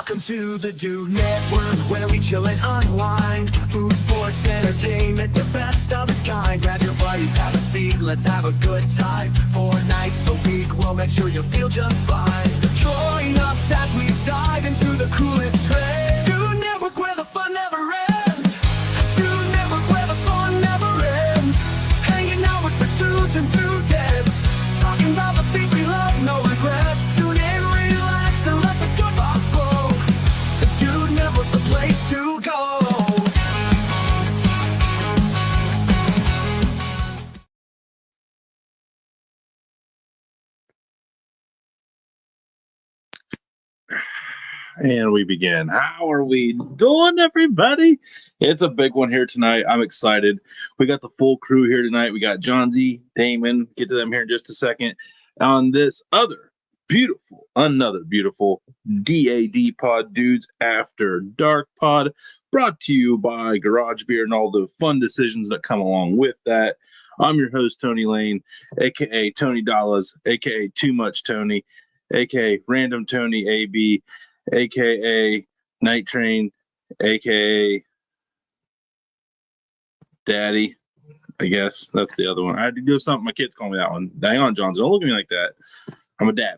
Welcome to the Dude Network, where we chill and unwind. Food, sports, entertainment, the best of its kind. Grab your buddies, have a seat, let's have a good time. 4 nights a week, we'll make sure you feel just fine. Join us as we dive into the coolest trends. Dude Network, where the fun never ends. Dude Network, where the fun never ends. Hanging out with the dudes and dudettes, talking about the things we love, no regrets. Tune in, relax, and let the good vibes flow. The Dude Network, the place to go. And we begin. How are we doing, everybody? It's a big one here tonight. I'm excited. We got the full crew here tonight. We got John Z, Damon, get to them here in just a second. On this another beautiful D.A.D pod, Dudes After Dark pod, brought to you by Garage Beer and all the fun decisions that come along with that. I'm your host, Tony Lane, a.k.a. Tony Dallas, a.k.a. Too Much Tony, a.k.a. Random Tony AB, a.k.a. Night Train, a.k.a. D.A.D. I guess that's the other one. I had to do something. My kids call me that one. Hang on, John. Don't look at me like that. I'm a dad.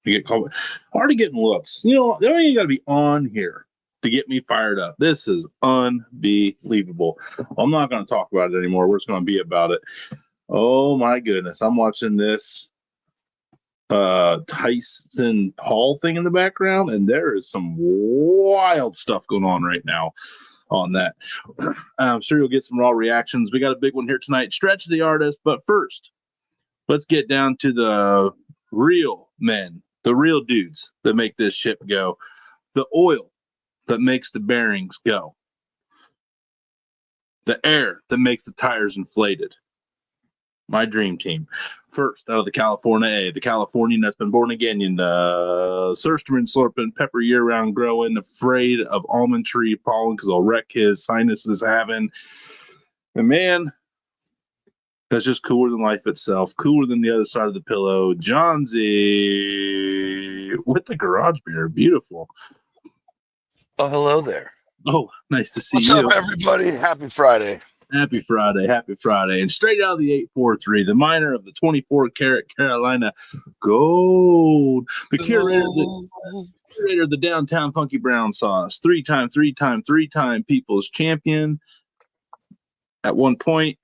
You get called. Already getting looks. You know, they don't even got to be on here to get me fired up. This is unbelievable. I'm not going to talk about it anymore. We're just going to be about it. Oh, my goodness. I'm watching this Tyson Paul thing in the background, and there is some wild stuff going on right now on that. I'm sure you'll get some raw reactions. We got a big one here tonight, Stretch the Artist, but first let's get down to the real men, the real dudes that make this ship go, the oil that makes the bearings go, the air that makes the tires inflated. My dream team. First, out of the California, the Californian that's been born again in Sursterman, slurping, pepper year-round growing, afraid of almond tree pollen because I'll wreck his sinuses having. And man, that's just cooler than life itself, cooler than the other side of the pillow. John Z with the garage beer. Beautiful. Oh, hello there. Oh, nice to see What's you. up, everybody? Happy Friday. Happy Friday, happy Friday. And straight out of the 843, the miner of the 24-karat Carolina Gold, the curator of the downtown funky brown sauce, three-time people's champion. At one point,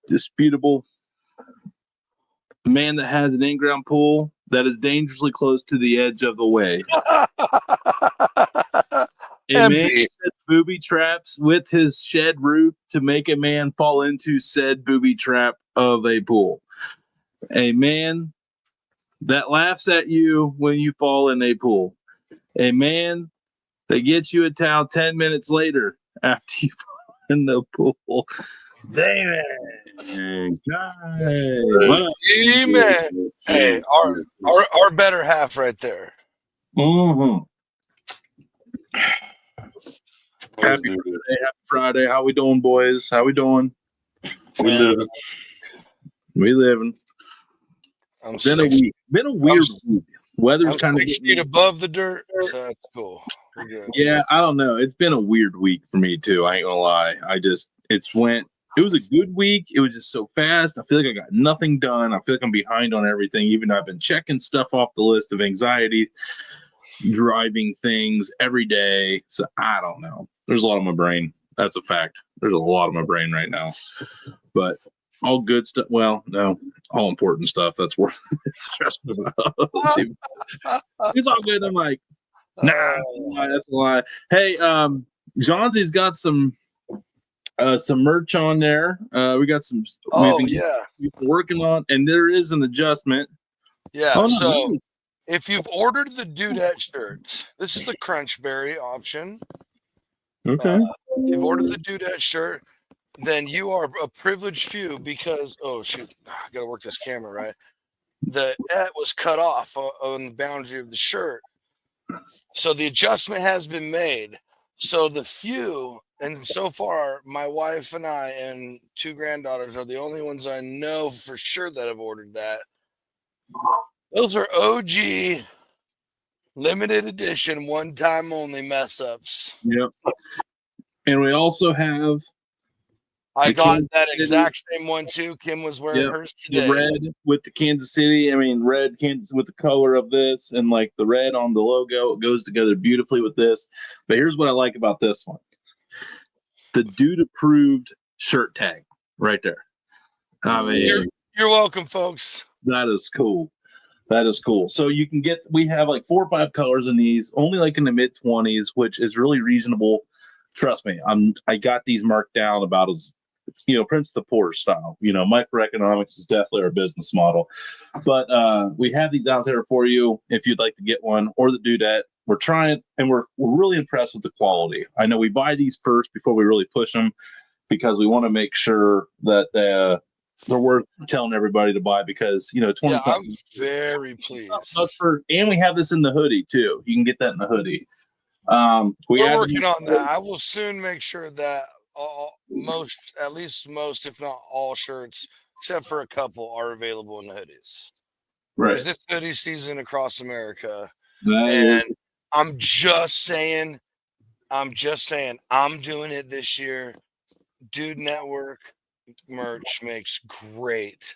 disputable. The man that has an in-ground pool that is dangerously close to the edge of the way. A man set booby traps with his shed roof to make a man fall into said booby trap of a pool. A man that laughs at you when you fall in a pool. A man that gets you a towel 10 minutes later after you fall in the pool. Damon. Amen. Hey, our better half right there. Mm-hmm. Happy Friday. How we doing, boys? How we doing? We living. We living. Been a weird week. Weather's kind of 6 feet above the dirt, so that's cool. We're good. Yeah, I don't know. It's been a weird week for me too. I ain't gonna lie. It was a good week. It was just so fast. I feel like I got nothing done. I feel like I'm behind on everything, even though I've been checking stuff off the list of anxiety driving things every day. So I don't know. There's a lot on my brain. That's a fact. There's a lot on my brain right now. But all good stuff. Well, no, all important stuff. That's worth stressing about. It's all good. I'm like, nah, that's a lie. Hey, Johnson's got some merch on there. We got some. We've been working on, and there is an adjustment. Yeah. Oh, no, so if you've ordered the Dudette shirts, this is the Crunchberry option. Okay. If you've ordered the Dudette shirt, then you are a privileged few because I gotta work this camera right. The et was cut off on the boundary of the shirt, so the adjustment has been made. So the few, and so far, my wife and I and 2 granddaughters are the only ones I know for sure that have ordered that. Those are OG Limited edition, one time only mess ups. Yep. And we also have I the got Kansas that City. exact same one too. Kim was wearing Yep. hers The today. red with the Kansas City. I mean, red Kansas with the color of this and like the red on the logo. It goes together beautifully with this. But here's what I like about this one. The dude approved shirt tag right there. I mean, You're welcome, folks. that is cool. That is cool. So you can get, we have like 4 or 5 colors in these, only like in the mid 20s, which is really reasonable. Trust me, I got these marked down about as, Prince of the Poor style. Microeconomics is definitely our business model. But we have these out there for you if you'd like to get one or the dudette. We're trying, and we're really impressed with the quality. I know we buy these first before we really push them because we want to make sure that they're worth telling everybody to buy because 20 I'm very pleased. And we have this in the hoodie too. You can get that in the hoodie. We're working on that. I will soon make sure that most, if not all shirts, except for a couple, are available in the hoodies. Right. Because it's hoodie season across America. And I'm just saying, I'm doing it this year. Dude Network merch makes great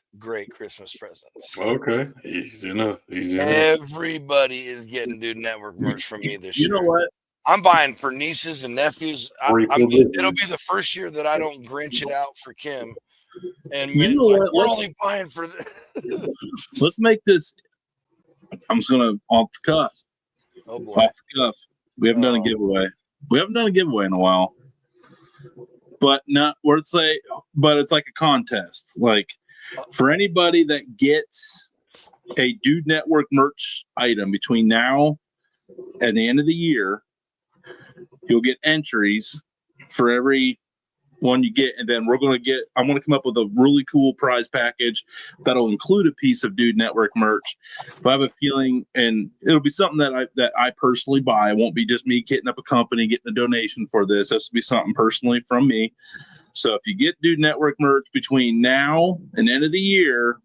Christmas presents. Okay, easy enough. Everybody is getting Dude Network merch from me this year. You know what? I'm buying for nieces and nephews. It'll be the first year that I don't Grinch it out for Kim. And we're only buying for Let's make this. I'm just gonna off the cuff. Oh boy. Off the cuff. We haven't done a giveaway. We haven't done a giveaway in a while. But it's like a contest. Like for anybody that gets a Dude Network merch item between now and the end of the year, you'll get entries for every one you get, and then I'm going to come up with a really cool prize package that'll include a piece of Dude Network merch. But I have a feeling, and it'll be something that I personally buy. It won't be just me getting up a company, getting a donation for this. This will be something personally from me. So if you get Dude Network merch between now and the end of the year,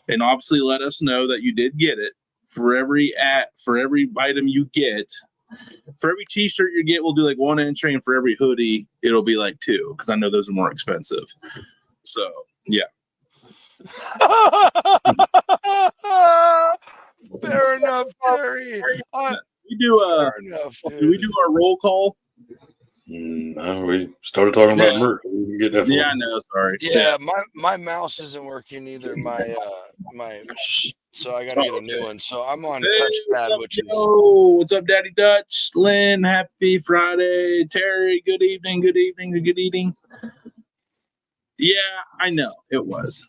and obviously let us know that you did get it, for every item you get, for every t-shirt you get, we'll do like 1 entry, and for every hoodie, it'll be like 2, because I know those are more expensive. So, yeah. Fair enough, Terry. Do we do our roll call? No, we started talking about merch. We can get that. Yeah, I know. Sorry. Yeah, my mouse isn't working either. So I got to get a new one. So I'm on touchpad, which is. What's up, Daddy Dutch? Lynn, happy Friday. Terry, good evening. Good evening. Good evening. Yeah, I know it was.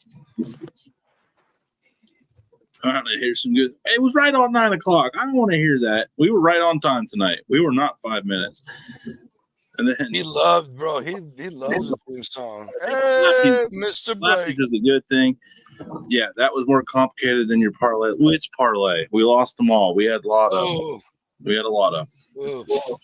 All right, here's some good. It was right on 9 o'clock. I don't want to hear that. We were right on time tonight. We were not 5 minutes. And then he loves the theme song. Hey, Mr. Blake. Is a good thing. Yeah, that was more complicated than your parlay. Which parlay? We lost them all. We had a lot of. We had a lot of.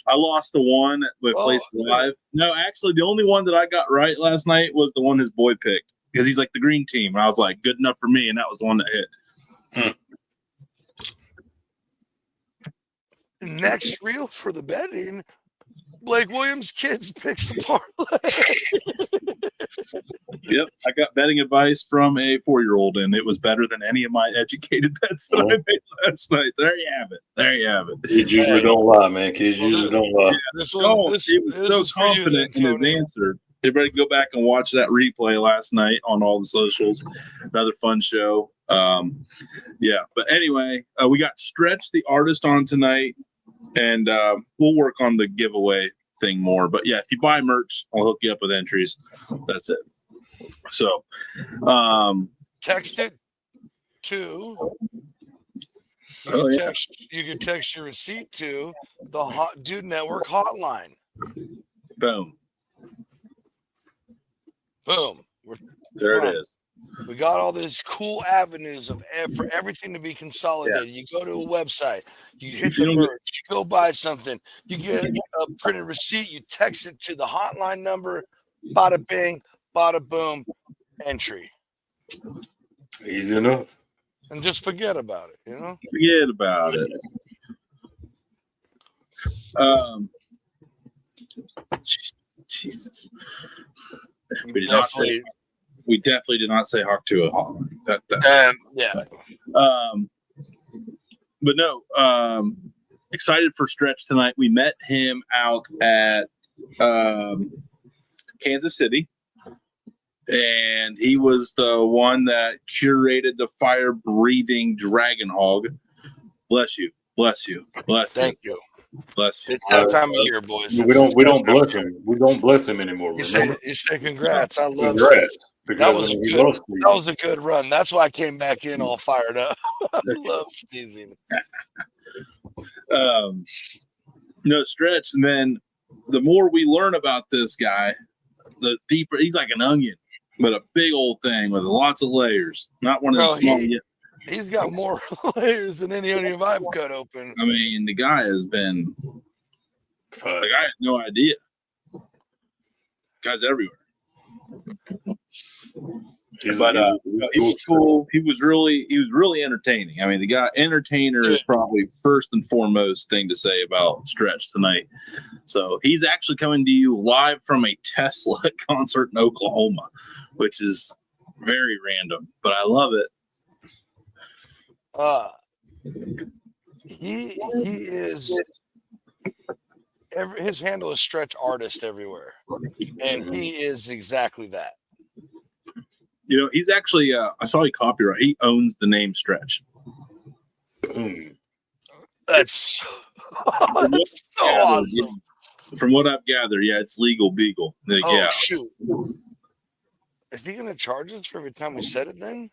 I lost the one with Place Live. No, actually, the only one that I got right last night was the one his boy picked, because he's like the green team. And I was like, good enough for me, and that was the one that hit. Next reel for the betting. Blake Williams' kids picks the parlay. Yep, I got betting advice from a 4-year-old, and it was better than any of my educated bets that I made last night. There you have it. Kids usually don't lie, man. Kids usually don't lie. Yeah, he was so confident in his answer. Everybody go back and watch that replay last night on all the socials. Another fun show. Yeah, but anyway, we got Stretch the Artist on tonight. And we'll work on the giveaway thing more. But yeah, if you buy merch, I'll hook you up with entries. That's it. So text it to you can text your receipt to the Dude Network hotline. Boom. There it is. We got all these cool avenues for everything to be consolidated. Yeah. You go to a website, you hit the merch, you go buy something, you get a printed receipt, you text it to the hotline number, bada bing, bada boom, entry. Easy enough. And just forget about it, Forget about it. Jesus. You We definitely did not say Hawk to a Hawk. Yeah. But no, excited for Stretch tonight. We met him out at Kansas City, and he was the one that curated the fire-breathing dragon hog. Bless you, bless you, bless you. Thank you. Bless you. It's that time of year, boys. We don't bless him. We don't bless him anymore. You Remember? say congrats. I love Congrats. That was a good run. That's why I came back in all fired up. I love sneezing. No, Stretch, and then the more we learn about this guy, the deeper he's like an onion, but a big old thing with lots of layers. Not one of the small. He's got more layers than any onion I've cut open. I mean, the guy has been. Fudge. Like I had no idea. Guy's everywhere. But he was cool. He was really entertaining. I mean, the guy entertainer is probably first and foremost thing to say about Stretch tonight. So he's actually coming to you live from a Tesla concert in Oklahoma, which is very random, but I love it. He is. His handle is Stretch Artist everywhere, and he is exactly that. You know, he's actually, I saw he copyright. He owns the name Stretch. That's so awesome. From what I've gathered, yeah, it's legal beagle. Yeah. Shoot. Is he going to charge us for every time we said it then?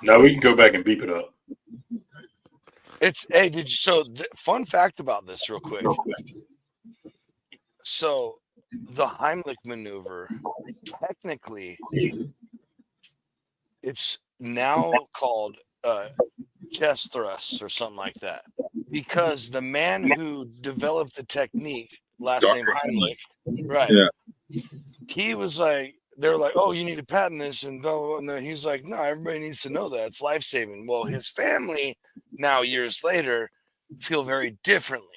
No, we can go back and beep it up. Fun fact about this real quick. So the Heimlich maneuver, technically, it's now called chest thrusts or something like that, because the man who developed the technique, last name Heimlich, right? Yeah. He was like, they're like, oh, you need to patent this, and blah, blah, blah. And then he's like, no, everybody needs to know that it's life saving. Well, his family now, years later, feel very differently.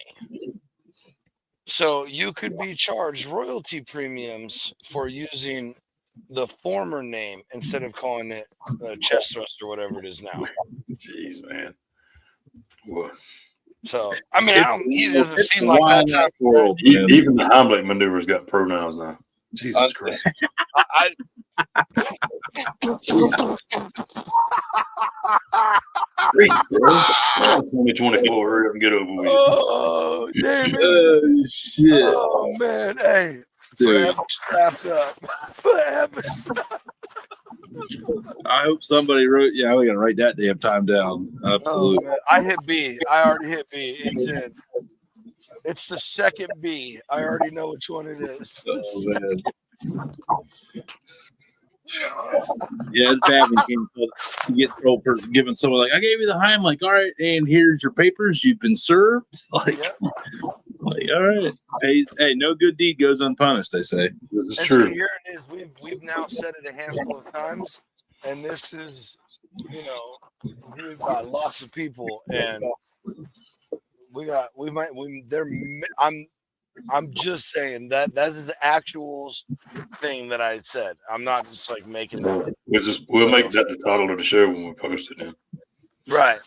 So you could be charged royalty premiums for using the former name instead of calling it chest thrust or whatever it is now. Jeez, man. So, I mean, he doesn't seem like that type of world. Even the Heimlich maneuver's got pronouns now. Jesus Christ. Great, bro. 2024, hurry up and get over with. Oh, damn it. Shit. Oh, man. Hey, forever strapped up. Forever. I hope somebody wrote, yeah, we got to write that damn time down. Absolutely. Oh, I hit B. I already hit B. It's in. It's the second B. I already know which one it is. Oh, man. Yeah, it's bad when you get told for giving someone like, I gave you the Heimlich, all right, and here's your papers, you've been served. Like all right. Hey, no good deed goes unpunished, they say. This is true. So here it is. We've now said it a handful of times, and this is, we've got lots of people, and I'm just saying that is the actual thing that I said. I'm not just like making that. We'll make that the title of the show when we post it then. Right.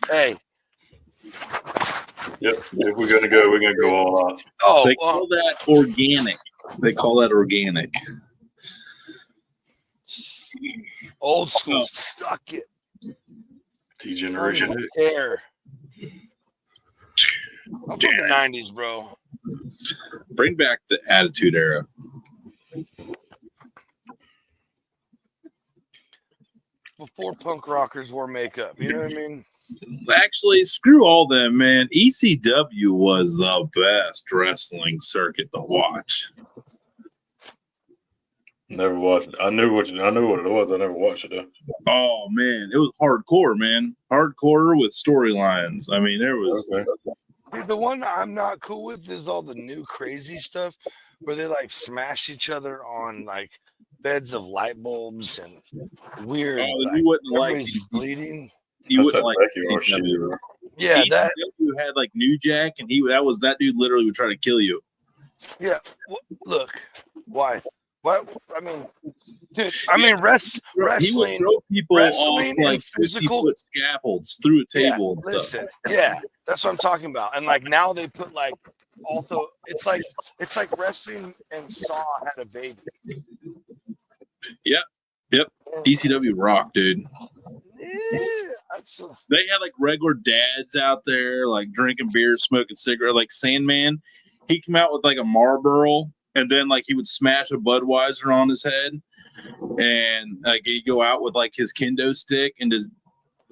Hey. Yep. If we're gonna go all out. Oh, they call that organic. Old school. Suck it. T-Generation. Air. I'm from the 90s, bro. Bring back the Attitude Era. Before punk rockers wore makeup, you know what I mean? Actually, screw all them, man. ECW was the best wrestling circuit to watch. Never watched it. I knew what it was. I never watched it though. Oh man, it was hardcore, man. Hardcore with storylines. I mean, there was. Okay. The one I'm not cool with is all the new crazy stuff where they like smash each other on like beds of light bulbs and weird. You wouldn't like bleeding. You wouldn't like ECW. Yeah, that you had like New Jack, and that dude literally would try to kill you. Yeah. Look, why? What? I mean, dude. I mean, wrestling. He would throw people wrestling off and like physical 50-foot scaffolds through a table and Listen, stuff. yeah, that's what I'm talking about. And like now they put like also it's like wrestling and Saw had a baby. Yep. ECW rock, dude. Yeah, They had like regular dads out there, like drinking beer, smoking cigarettes. Like Sandman, he came out with like a Marlboro, and then like he would smash a Budweiser on his head, and like he'd go out with like his kendo stick and just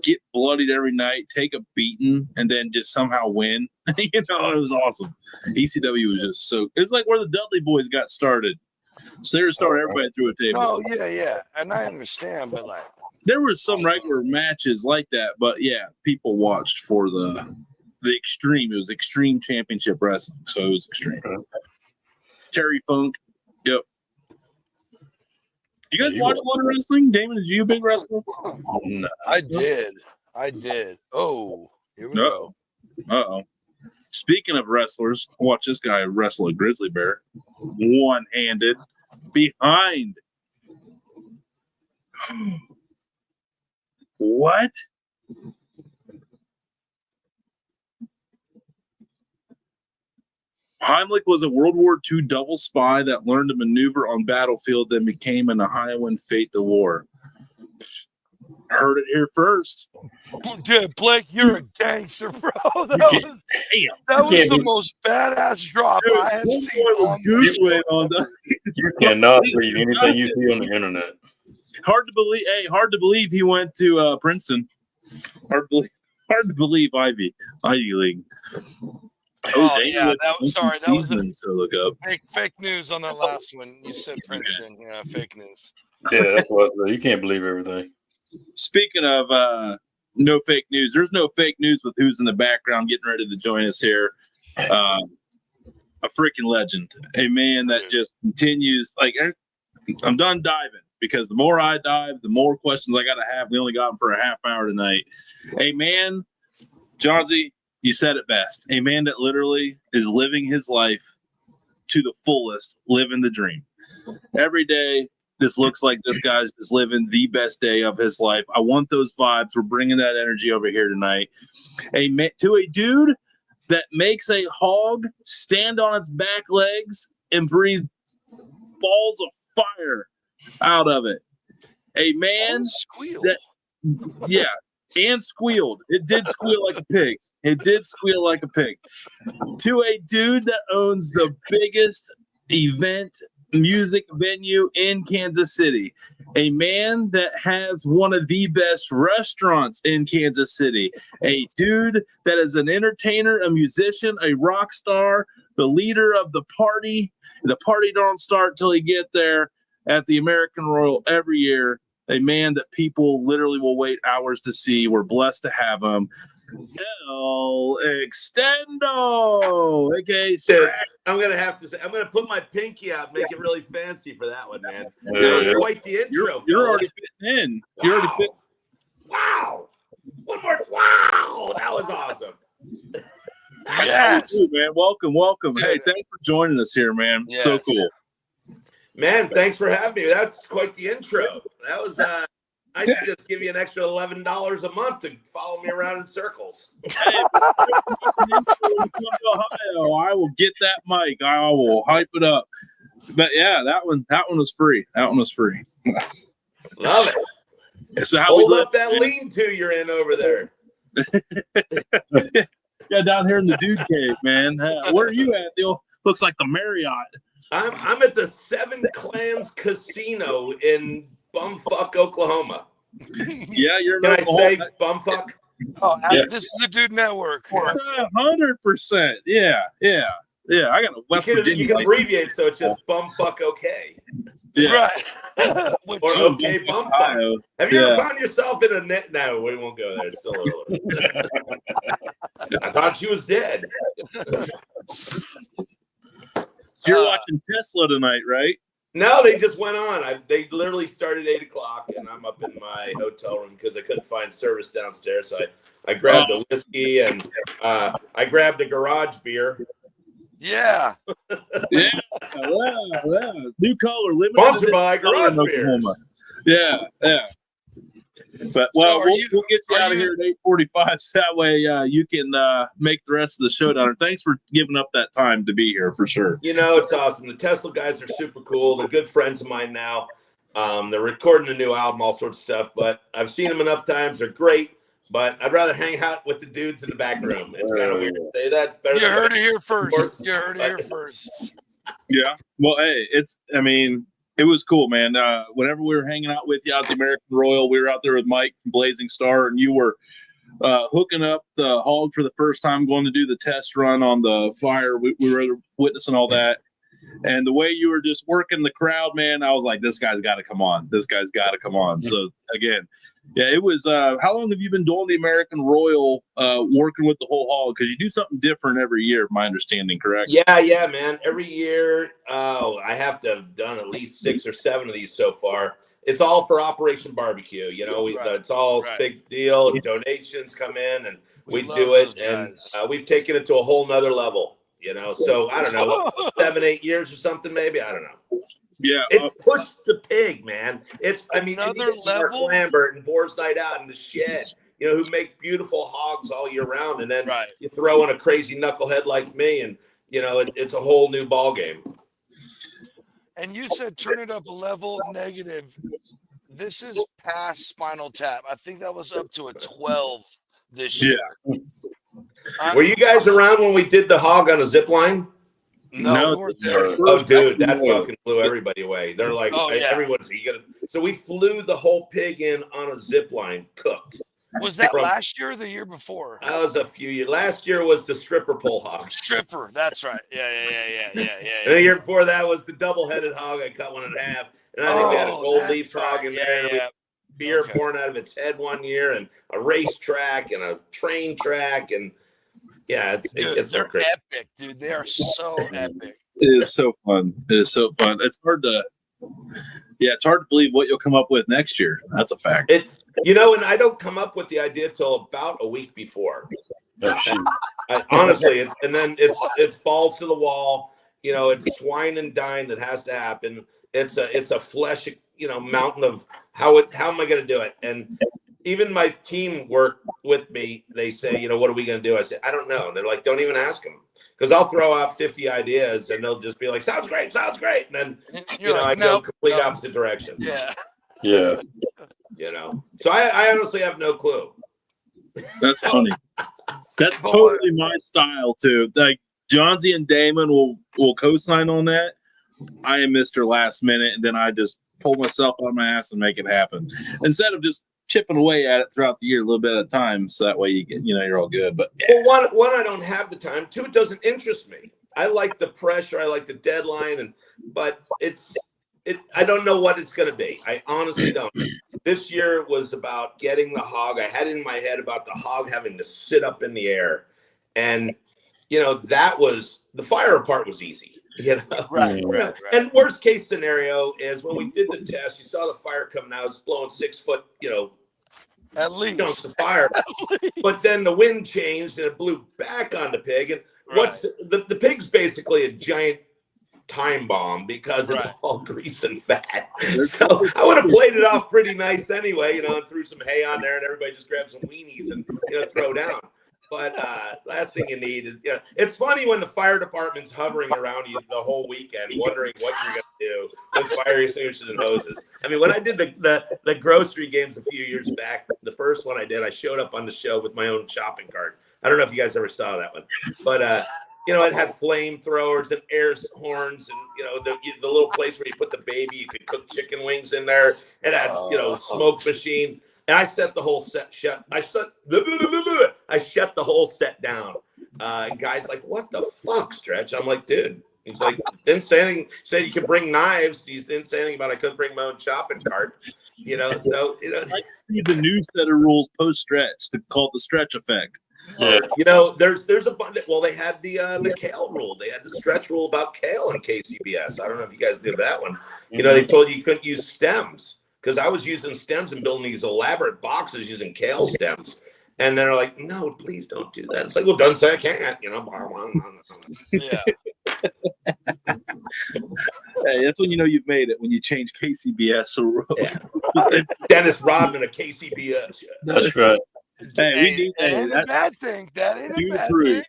get bloodied every night, take a beating, and then just somehow win. It was awesome. ECW was just so. It was like where the Dudley Boys got started. So they were starting everybody through a table. Oh yeah, and I understand, but like there were some regular matches like that, but yeah, people watched for the extreme. It was Extreme Championship Wrestling, so it was extreme. Terry Funk, yep. You guys watch a lot of wrestling? Damon, did you a big wrestler? No. I did. Oh, here we go. Uh-oh. Speaking of wrestlers, watch this guy wrestle a grizzly bear. One-handed. Behind. What? Heimlich was a World War II double spy that learned to maneuver on battlefield, then became an Ohioan fate the war. Heard it here first. Dude, Blake, you're a gangster, bro. That was the most badass drop I have seen on the You cannot read anything you see on the internet. Hard to believe. Hey, hard to believe he went to Princeton. Hard to believe Ivy League. Oh yeah, that was so look up. Fake news on that last one. You said Princeton. Yeah, fake news. Yeah, that's what you can't believe everything. Speaking of no fake news, there's no fake news with who's in the background getting ready to join us here. A freaking legend, a man that just continues. Like, I'm done diving because the more I dive, the more questions I got to have. We only got him for a half hour tonight. A man, Johnsy, you said it best. A man that literally is living his life to the fullest, living the dream. Every day, this looks like this guy's just living the best day of his life. I want those vibes. We're bringing that energy over here tonight. To a dude that makes a hog stand on its back legs and breathe balls of fire out of it. A man that, yeah, and squealed. It did squeal like a pig. It did squeal like a pig. To a dude that owns the biggest event music venue in Kansas City, a man that has one of the best restaurants in Kansas City, a dude that is an entertainer, a musician, a rock star, the leader of the party. The party don't start till you get there at the American Royal every year. A man that people literally will wait hours to see. We're blessed to have him. El Extendo, aka I'm gonna put my pinky out, make it really fancy for that one, man. Yeah, That was quite the intro. You're already fitting in. Wow. You're already fitting. Wow. One more. Wow, that was awesome. Yes, man. Welcome. Hey, thanks for joining us here, man. Yes. So cool. Man, thanks for having me. That's quite the intro. That was I should just give you an extra $11 a month to follow me around in circles. Hey, Ohio, I will get that mic. I will hype it up. But yeah, that one was free. Love it. So hold up that lean-to you're in over there. Yeah, down here in the dude cave, man. Where are you at? Looks like the Marriott. I'm at the Seven Clans Casino in Bumfuck, Oklahoma. Yeah, you're. Can I say Bumfuck? Oh, this is the Dude Network. 100%. Yeah. I got a West Virginia. You can abbreviate, so it's just Bumfuck. Okay. Yeah. Right. Or okay, Bumfuck. Have you ever found yourself in a net? No, we won't go there. It's still early. I thought she was dead. So you're watching Tesla tonight, right? No, they just went on. They literally started 8 o'clock, and I'm up in my hotel room because I couldn't find service downstairs. So I grabbed a whiskey and I grabbed a garage beer. Yeah. Yeah. New color. Limited Sponsored by edition Garage in Oklahoma. Beers. Yeah. But well, So we'll get you out of here at 8:45, so that way you can make the rest of the show down. And thanks for giving up that time to be here for sure. You know, it's awesome. The Tesla guys are super cool. They're good friends of mine now. They're recording a new album, all sorts of stuff. But I've seen them enough times. They're great. But I'd rather hang out with the dudes in the back room. It's kind of weird to say that. Better You than heard it here first. Sports, You heard it here first. Yeah. Well, hey, it was cool, man. Whenever we were hanging out with you out at the American Royal, we were out there with Mike from Blazing Star, and you were hooking up the hog for the first time, going to do the test run on the fire. We were witnessing all that. And the way you were just working the crowd, man, I was like, this guy's got to come on. This guy's got to come on. So, again, yeah, it was how long have you been doing the American Royal, working with the whole hog? Because you do something different every year, my understanding, correct? Yeah, man. Every year, I have to have done at least 6 or 7 of these so far. It's all for Operation Barbecue. You know, it's all big deal. Donations come in, and we do it. And we've taken it to a whole nother level. You know, so I don't know, 7, 8 years or something, maybe. I don't know. Yeah, it's pushed the pig, man. Another level. Mark Lambert and Boar's Night Out in the shed, you know, who make beautiful hogs all year round, and then you throw in a crazy knucklehead like me, and you know, it's a whole new ball game. And you said turn it up a level negative. This is past Spinal Tap. I think that was up to a 12 this year. Were you guys around when we did the hog on a zip line? No, we weren't there. Oh, dude, that fucking blew everybody away. They're like, everyone's so we flew the whole pig in on a zip line, cooked. Was that last year or the year before? That was a few years. Last year was the stripper pole hog. Stripper, that's right. Yeah. And the year before that was the double-headed hog. I cut one in half. And I think we had a gold leaf hog in there. And beer pouring out of its head one year, and a racetrack and a train track, and they're crazy. Epic, dude. They are so epic. It is so fun. It's hard to believe what you'll come up with next year. That's a fact. And I don't come up with the idea till about a week before. Honestly, it's balls to the wall. You know, it's swine and dine that has to happen. It's a flesh, mountain of how am I going to do it? And even my team work with me. They say, what are we going to do? I say, I don't know. And they're like, don't even ask them, because I'll throw out 50 ideas and they'll just be like, sounds great. And then, I go complete opposite direction. Yeah. So I honestly have no clue. That's funny. That's totally my style too. Like Johnsy and Damon will co-sign on that. I am Mr. Last Minute, and then I just pull myself on my ass and make it happen instead of just chipping away at it throughout the year a little bit at a time. So that way you get, you're all good. But well, one, I don't have the time. 2, it doesn't interest me. I like the pressure. I like the deadline, but I don't know what it's going to be. I honestly don't. This year was about getting the hog. I had in my head about the hog having to sit up in the air, and that was the fire part was easy. Right. And worst case scenario is when we did the test, you saw the fire coming out, it's blowing 6 foot, at least the fire. But then the wind changed and it blew back on the pig. And the pig's basically a giant time bomb because it's all grease and fat. So I would have played it off pretty nice anyway, and threw some hay on there and everybody just grabbed some weenies and throw down. But last thing you need is, it's funny when the fire department's hovering around you the whole weekend, wondering what you're going to do with fire extinguishers and hoses. I mean, when I did the grocery games a few years back, the first one I did, I showed up on the show with my own shopping cart. I don't know if you guys ever saw that one, but it had flamethrowers and air horns, and the little place where you put the baby, you could cook chicken wings in there. It had smoke machine. And I set the whole set shut. I shut the whole set down. Guy's like, "What the fuck, Stretch?" I'm like, "Dude." He's like, "Didn't say anything. Said you could bring knives." He didn't say anything about I couldn't bring my own shopping cart. So I see the new set of rules post stretch. Called the stretch effect. Yeah. You know, there's a bunch. Well, they had the kale rule. They had the stretch rule about kale in KCBS. I don't know if you guys knew that one. You know, they told you couldn't use stems because I was using stems and building these elaborate boxes using kale stems. And they're like, no, please don't do that. It's like, well, don't say I can't, you know. Yeah. Hey, that's when you know you've made it, when you change KCBS. Yeah. Dennis Rodman of KCBS. That's right. Hey, we need that ain't a bad thing. That ain't a bad thing.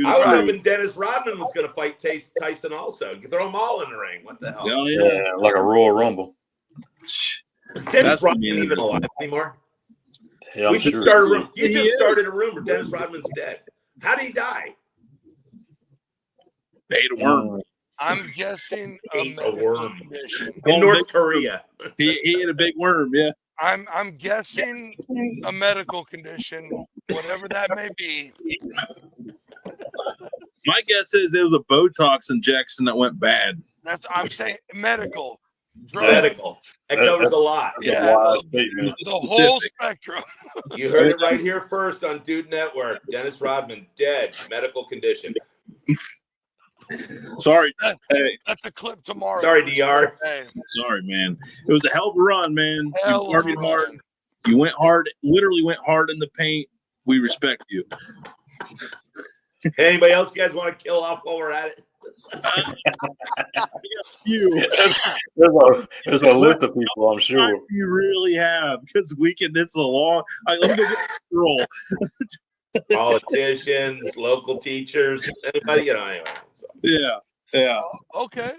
I was hoping Dennis Rodman was going to fight Tyson also. You throw them all in the ring. What the hell? Oh, Yeah, like a Royal Rumble. Is Dennis Rodman even alive anymore? Yeah, we should start a room. You just started a rumor Dennis Rodman's dead. How did he die? They ate a worm. I'm guessing a worm condition. In North Korea. He ate a big worm, yeah. I'm guessing a medical condition, whatever that may be. My guess is it was a Botox injection that went bad. I'm saying medical. Drugs. Medical. That covers a lot. Yeah, the whole spectrum. You heard it right here first on Dude Network. Dennis Rodman dead, medical condition. Sorry. Hey. That's a clip tomorrow. Sorry, DR. Hey. Sorry, man. It was a hell of a run, man. You partied hard. You went hard, literally went hard in the paint. We respect you. Anybody else you guys want to kill off while we're at it? You. There's a list of people, I'm sure. You really have, because this is a long. Let me go get this scroll. Politicians, local teachers, anybody, you know. Anyway, so. Yeah. Okay.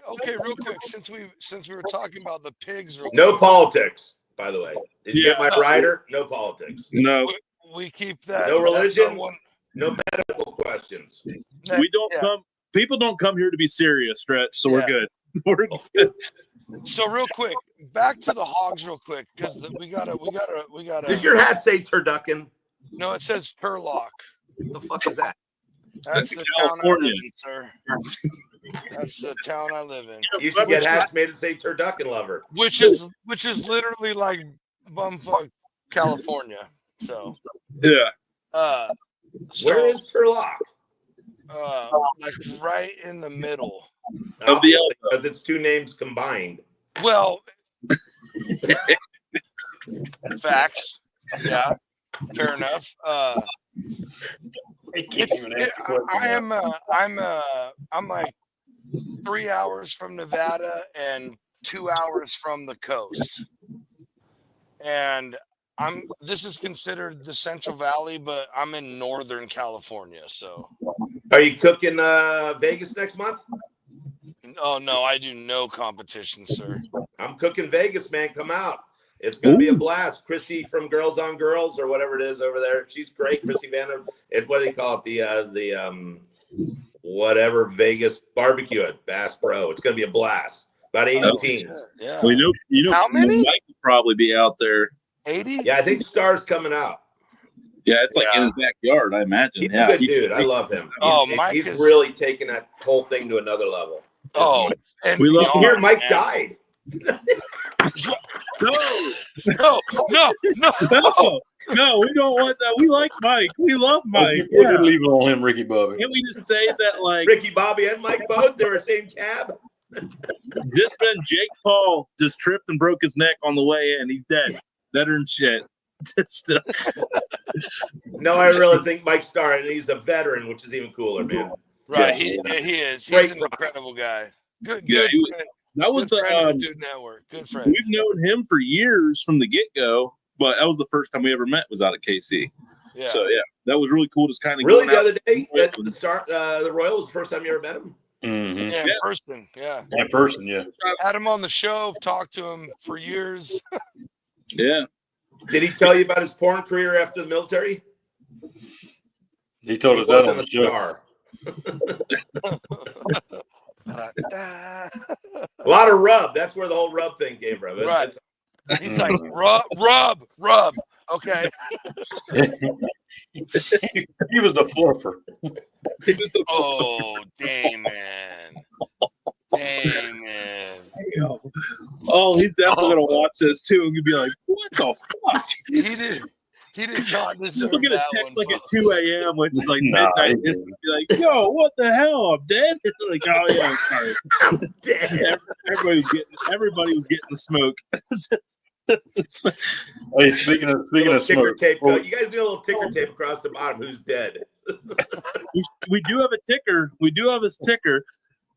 Real quick, since we were talking about the pigs. No politics, by the way. Did you get my rider? No politics. No. We keep that. No religion. No medical questions. We don't come. People don't come here to be serious, Stretch. So we're good. We're good. So real quick, back to the hogs, real quick, because we gotta. Does your hat say turducken? No, it says Turlock. The fuck is that? That's the town I live in, sir. That's the town I live in. You should get hats made to say turducken lover. Which is literally like bumfuck California. So yeah. Where is Turlock? Like right in the middle of the L, because it's two names combined. Well, facts. Yeah, fair enough. I'm like 3 hours from Nevada and 2 hours from the coast, and this is considered the Central Valley, but I'm in Northern California. So, are you cooking Vegas next month? Oh no, I do no competition, sir. I'm cooking Vegas, man. Come out. It's gonna be a blast. Christy from Girls on Girls or whatever it is over there. She's great. Christy Vanna. What do they call it? The whatever Vegas barbecue at Bass Pro. It's gonna be a blast. About 80 teams. Yeah. Well, you know, how many? Mike will probably be out there. 80? Yeah, I think Star's coming out. Yeah, it's like in his backyard, I imagine. He's a good dude. I love him. He's really taking that whole thing to another level. Oh, and we love here. Mike died. No, we don't want that. We like Mike. We love Mike. We can leave it on him, Ricky Bobby. Can we just say that, like Ricky Bobby and Mike both? They're the same cab. Just been Jake Paul just tripped and broke his neck on the way in. He's dead. Better than shit. No, I really think Mike Starr, and he's a veteran, which is even cooler, man. Right, he is. He's an incredible guy. Good. That was the Dude Network. Good friend. We've known him for years from the get-go, but that was the first time we ever met. Was out at KC. Yeah. So that was really cool. Just kind of really the other day at the start. The Royal was the first time you ever met him. Mm-hmm. Yeah, in person. Yeah. In person. Yeah. Had him on the show. Talked to him for years. Yeah. Did he tell you about his porn career after the military? He told us that on the show. A lot of rub. That's where the whole rub thing came from. Right. He's like rub. Okay. He was the fluffer. Oh, dang man. Oh, he's definitely gonna watch this too and be like, "What the fuck?" He did not deserve We'll get a that text one. like at folks. 2 a.m., which is like Nah, midnight. he It's didn't. be like, yo, what the hell? I'm dead. Like, oh yeah, sorry. Damn. Everybody was getting the smoke. Hey, speaking of Ticker smoke, tape. oh, You guys do a little ticker tape across the bottom. Who's dead? we do have a ticker. We do have a ticker.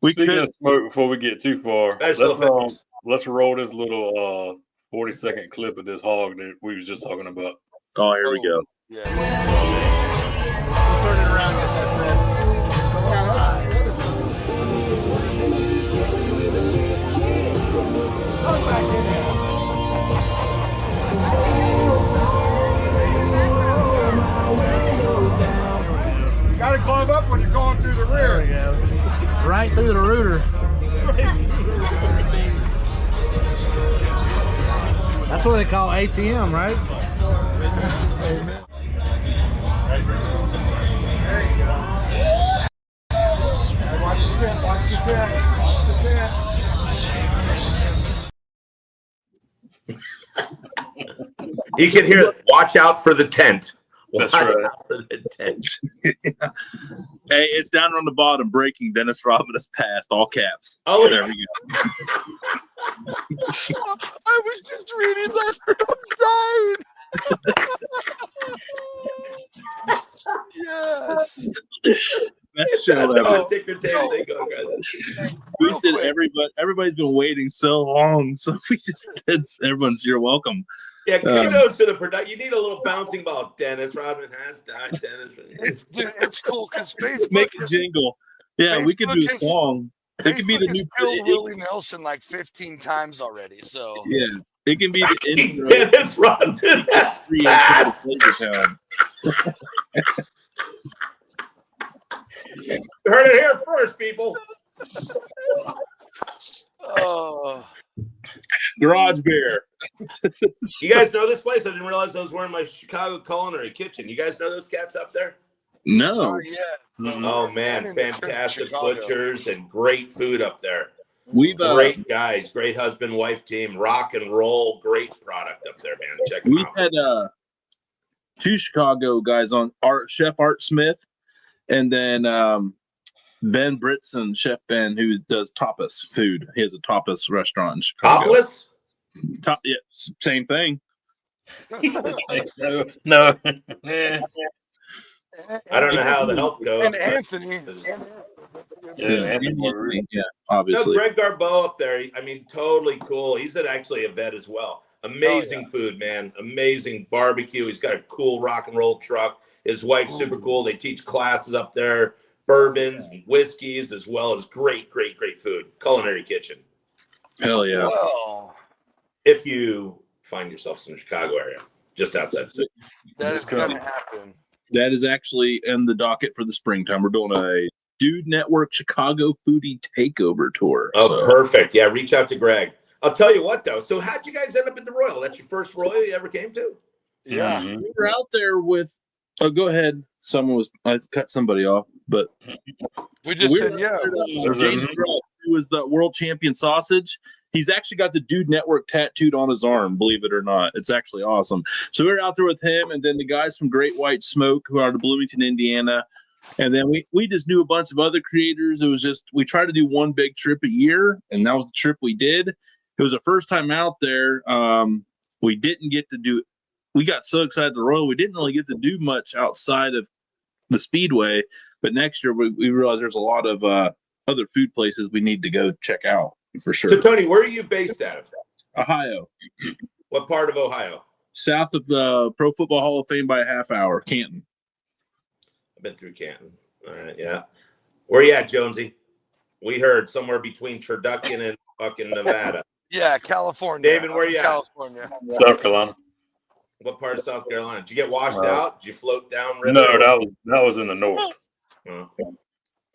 We speaking could. of smoke, before we get too far, Special effects. let's roll this little 40-second clip of this hog that we was just talking about. Oh, here we go. Yeah. Turn it around, get that You gotta climb up when you're going through the rear. Right through the rooter. That's what they call ATM, right? There you go. Watch the tip, watch the tip, watch the tip. You can hear. Watch out for the tent. That's Watch right. out for the tent. Hey, it's down on the bottom. Breaking. Dennis Rodman has passed. All caps. Oh, There we go. I was just reading that. I'm dying. Yes. That's show That's ever. how the ticker tape thing goes, guys. Boosted quick. everybody's been waiting so long, so we just said you're welcome. Yeah, kudos to the production. You need a little bouncing ball. Dennis Rodman has died. Dude, it's cool because Facebook Make a has- jingle. Yeah, we could do a Facebook has- song. It could be the Facebook has new. killed Willie Nelson like 15 times already. So Yeah, it can be the intro. Dennis Rodman has passed. Town. You heard it here first, people. oh, Garage Bear. You guys know this place? I didn't realize I was wearing my Chicago Culinary Kitchen. You guys know those cats up there? No, yeah. Oh man, fantastic butchers and great food up there. we've Great guys, great husband-wife team, rock and roll, great product up there, man. Check them we've out. had two Chicago guys on. Chef Art Smith, and then Ben Britson, Chef Ben, who does tapas food. He has a tapas restaurant in Chicago. Topless? Yeah, same thing. No. I don't know how the health goes. And Anthony. Anthony Marie. Yeah, No, obviously. Greg Garbeau up there. I mean, totally cool. He's actually a vet as well. Amazing food, man. Amazing barbecue. He's got a cool rock and roll truck. His wife's super cool. They teach classes up there, bourbons, whiskeys, as well as great food. Culinary Kitchen. Hell yeah. Well, If you find yourself in the Chicago area, just outside the city. that It's is going to coming. happen. That is actually in the docket for the springtime. We're doing a Dude Network Chicago Foodie Takeover Tour. Oh, So, perfect. Yeah, reach out to Greg. I'll tell you what, though. So how'd you guys end up at the Royal? That's your first Royal you ever came to? Yeah. Mhm. we were out there with. Oh, go ahead. I cut somebody off, but We just we said, were yeah. out there, There's James a- Grubb, who was the world champion sausage. He's actually got the Dude Network tattooed on his arm, believe it or not. It's actually awesome. So we were out there with him, and then the guys from Great White Smoke, who are out of Bloomington, Indiana. And then we just knew a bunch of other creators. It was just, we tried to do one big trip a year, and that was the trip we did. It was the first time out there. We didn't get to do, we got so excited at the Royal, we didn't really get to do much outside of the Speedway. But next year, we realized there's a lot of other food places we need to go check out for sure. So, Tony, where are you based out of? Ohio, What part of Ohio? south of the Pro Football Hall of Fame by a half hour, Canton. I've been through Canton. All right, yeah. Where you at, Jonesy? We heard somewhere between Turducken and fucking Nevada. Yeah, California. David, where you at? California. South Carolina. What part of South Carolina? Did you get washed out? Did you float down river? No, that was in the north. Oh.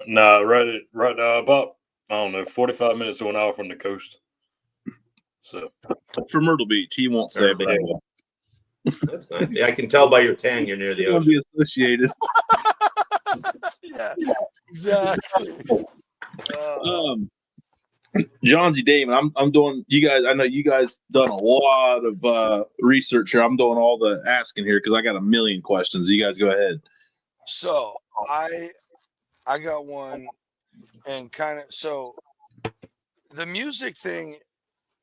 Nah, right about, I don't know, 45 minutes to an hour from the coast. So For Myrtle Beach, he won't say, but That's nice. Yeah, I can tell by your tan you're near the he'll ocean. be associated. Yeah, exactly. John Z. Damon, I'm doing. You guys, I know you guys done a lot of research here. I'm doing all the asking here because I got a million questions. You guys go ahead. So I got one, and kind of so the music thing,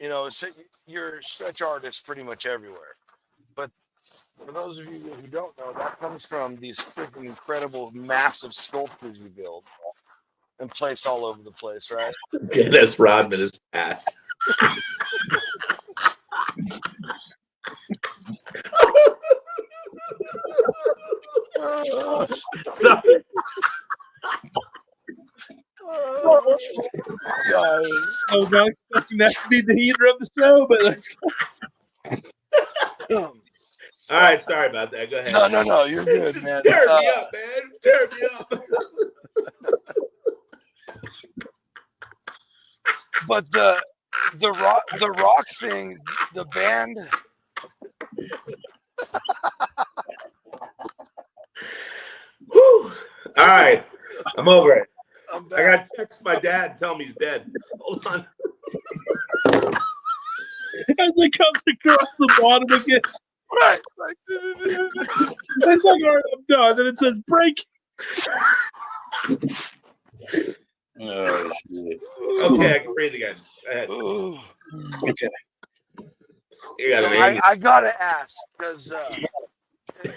you know, it's you're a stretch artist pretty much everywhere. But for those of you who don't know, that comes from these freaking incredible, massive sculptures you build and place all over the place, right? Dennis Rodman is passed. Sorry. I was not expecting that to be the heater of the show, but let's All right, sorry about that. Go ahead. No, you're good, man. Tear me up, man. Tear me up. But the rock thing, the band. Whew. All right, I'm over it. I'm I back. got to text my dad and tell him he's dead. Hold on. as it comes across the bottom again. Right. It's like, all right, I'm done. And it says break. Oh, shit. Okay, I can breathe again. Go ahead. Okay. You got an I gotta ask because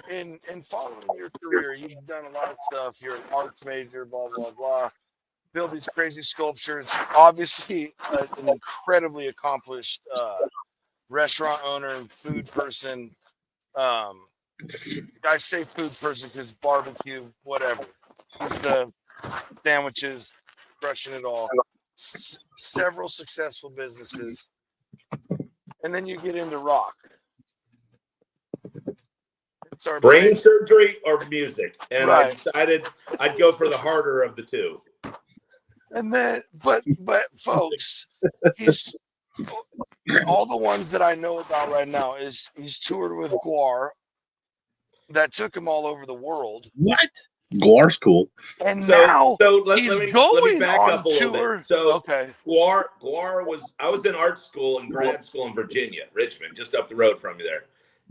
in following your career, you've done a lot of stuff. You're an arts major, blah blah blah. Build these crazy sculptures. Obviously, an incredibly accomplished restaurant owner and food person. I say food person because barbecue, whatever. The sandwiches, crushing it all. Several successful businesses. And then you get into rock. It's our brain surgery or music, and I Right. decided I'd go for the harder of the two. And then, but folks, he's all the ones that I know about right now is he's toured with Guar. That took him all over the world, What? Guar's cool. and So, now let he's me going back on up a little tour. bit. So, Okay, Guar was, I was in art school and grad school in Virginia, Richmond, just up the road from you there,